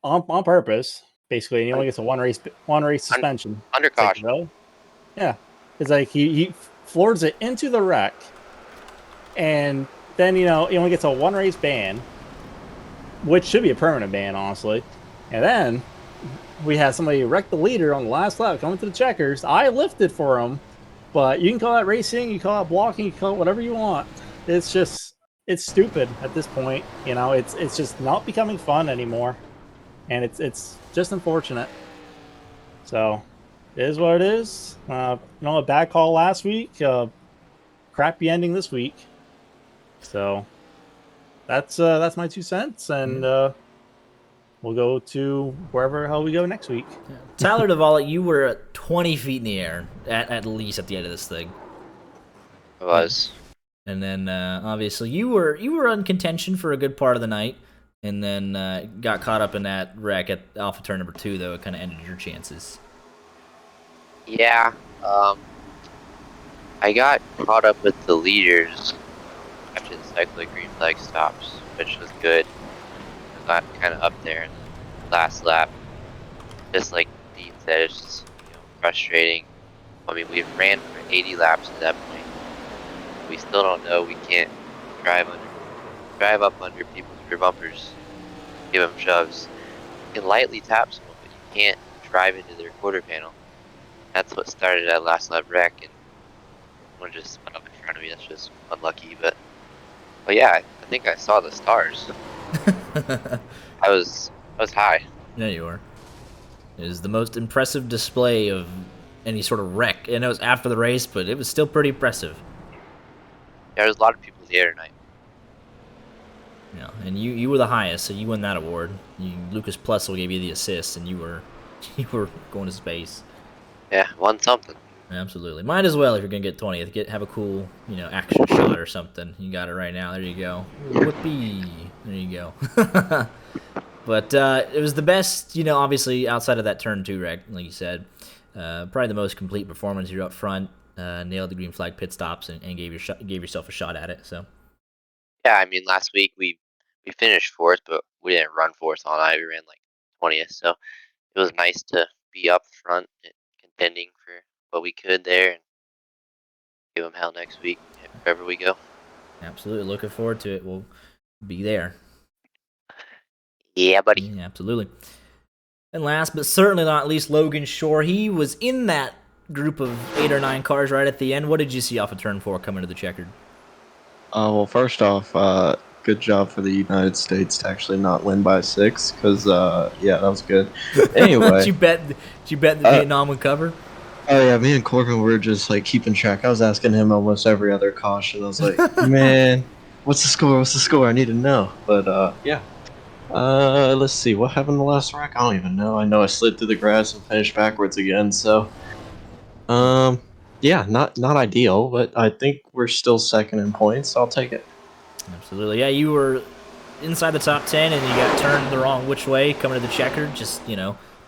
on purpose, basically, and he only gets a one race suspension. Under caution. Really? Yeah, it's like he floors it into the wreck, and then he only gets a one race ban, which should be a permanent ban, honestly. And then we had somebody wreck the leader on the last lap coming to the checkers. I lifted for him, but you can call that racing, you call it blocking, you call it whatever you want. It's stupid at this point. It's just not becoming fun anymore, and it's just unfortunate. So it is what it is. A bad call last week, crappy ending this week. So that's my 2 cents, and we'll go to wherever the hell we go next week. Tyler DeValle, you were at 20 feet in the air at least at the end of this thing. It was. And then obviously you were in contention for a good part of the night, and then got caught up in that wreck at Alpha turn number 2. Though it kind of ended your chances. Yeah. I got caught up with the leaders after the cyclic green flag stops, which was good. I got kind of up there in the last lap. Just like Dean said, it's just frustrating. I mean, we've ran for 80 laps at that point. We still don't know. We can't drive up under people's rear bumpers, give them shoves. You can lightly tap someone, but you can't drive into their quarter panel. That's what started that last lap wreck, and one just went up in front of me. That's just unlucky, but yeah, I think I saw the stars. I was high. Yeah, you were. It was the most impressive display of any sort of wreck, and it was after the race, but it was still pretty impressive. Yeah, there's a lot of people there tonight. Yeah, and you were the highest, so you won that award. Lucas Plessel gave you the assist, and you were going to space. Yeah, won something. Absolutely, might as well if you're gonna get 20th. Have a cool action shot or something. You got it right now. There you go. Whoopee. There you go. But it was the best, obviously outside of that turn 2 wreck, like you said. Probably the most complete performance. You're up front, nailed the green flag pit stops, and gave yourself a shot at it. So. Yeah, I mean, last week we finished 4th, but we didn't run 4th all night. We ran like 20th, so it was nice to be up front and contending for what we could there and give them hell next week wherever we go. Absolutely, looking forward to it. We'll be there. Yeah, buddy. Yeah, absolutely. And last but certainly not least, Logan Shore. He was in that group of 8 or 9 cars right at the end. What did you see off of turn 4 coming to the checkered? Well, first off, good job for the United States to actually not win by 6, because yeah, that was good. Anyway, did you bet the Vietnam would cover? Oh yeah, me and Corbin were just like keeping track. I was asking him almost every other caution. I was like, man, what's the score? What's the score? I need to know. But yeah. Let's see, what happened the last rack? I don't even know. I know I slid through the grass and finished backwards again. So Yeah, not ideal, but I think we're still second in points. So I'll take it. Absolutely. Yeah, you were inside the top 10 and you got turned the wrong which way coming to the checker. Just,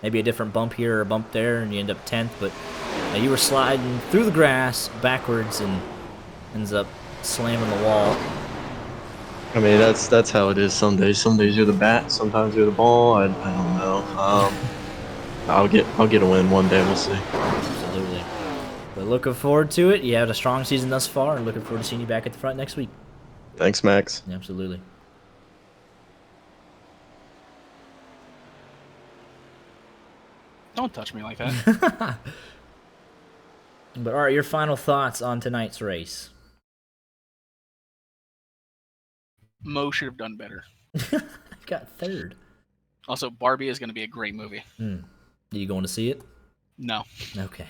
maybe a different bump here or a bump there and you end up 10th. But you were sliding through the grass backwards and ends up slamming the wall. I mean, that's how it is some days. Some days you're the bat, sometimes you're the ball. I don't know. I'll get a win one day. We'll see. Absolutely. But looking forward to it. You had a strong season thus far, and looking forward to seeing you back at the front next week. Thanks, Max. Absolutely. Don't touch me like that. But all right, your final thoughts on tonight's race. Mo should have done better. Got third. Also, Barbie is going to be a great movie. Are you going to see it? No. Okay.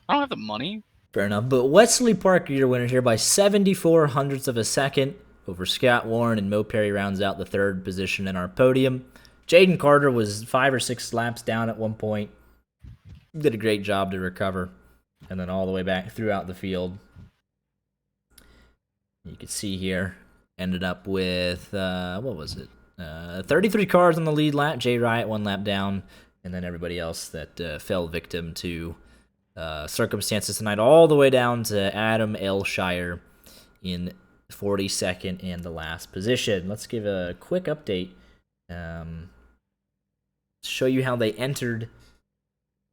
I don't have the money. Fair enough. But Wesley Parker, your winner here by 74 hundredths of a second over Scott Warren, and Mo Perry rounds out the third position in our podium. Jaden Carter was 5 or 6 laps down at one point. Did a great job to recover. And then all the way back throughout the field. You can see here, ended up with, 33 cars on the lead lap. Jay Riot 1 lap down. And then everybody else that fell victim to circumstances tonight, all the way down to Adam L. Shire in 42nd and the last position. Let's give a quick update. Show you how they entered.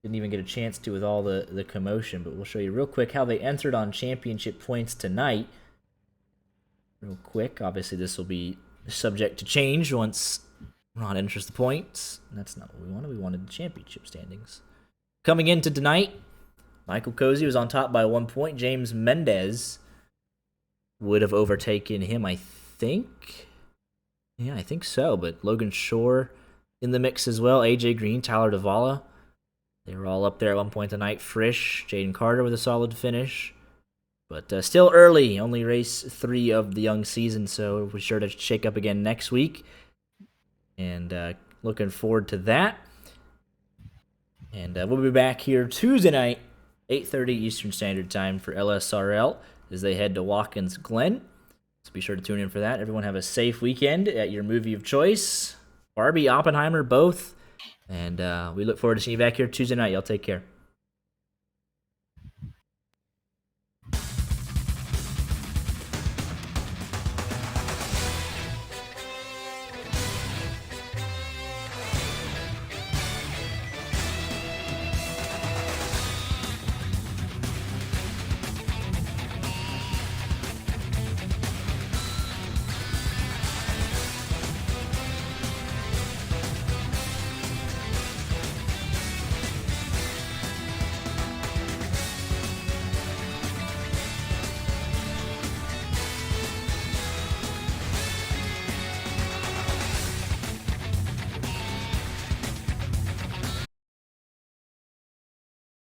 Didn't even get a chance to with all the commotion, but we'll show you real quick how they entered on championship points tonight. Real quick. Obviously, this will be subject to change once Ron enters the points. That's not what we wanted. We wanted the championship standings. Coming into tonight, Michael Cozy was on top by 1 point. James Mendez would have overtaken him, I think. Yeah, I think so. But Logan Shore in the mix as well. AJ Green, Tyler Davala. They were all up there at one point tonight. Frisch, Jaden Carter with a solid finish. But still early. Only race 3 of the young season, so we're sure to shake up again next week. And looking forward to that. And we'll be back here Tuesday night, 8:30 Eastern Standard Time for LSRL as they head to Watkins Glen. So be sure to tune in for that. Everyone have a safe weekend at your movie of choice. Barbie, Oppenheimer, both. And we look forward to seeing you back here Tuesday night. Y'all take care.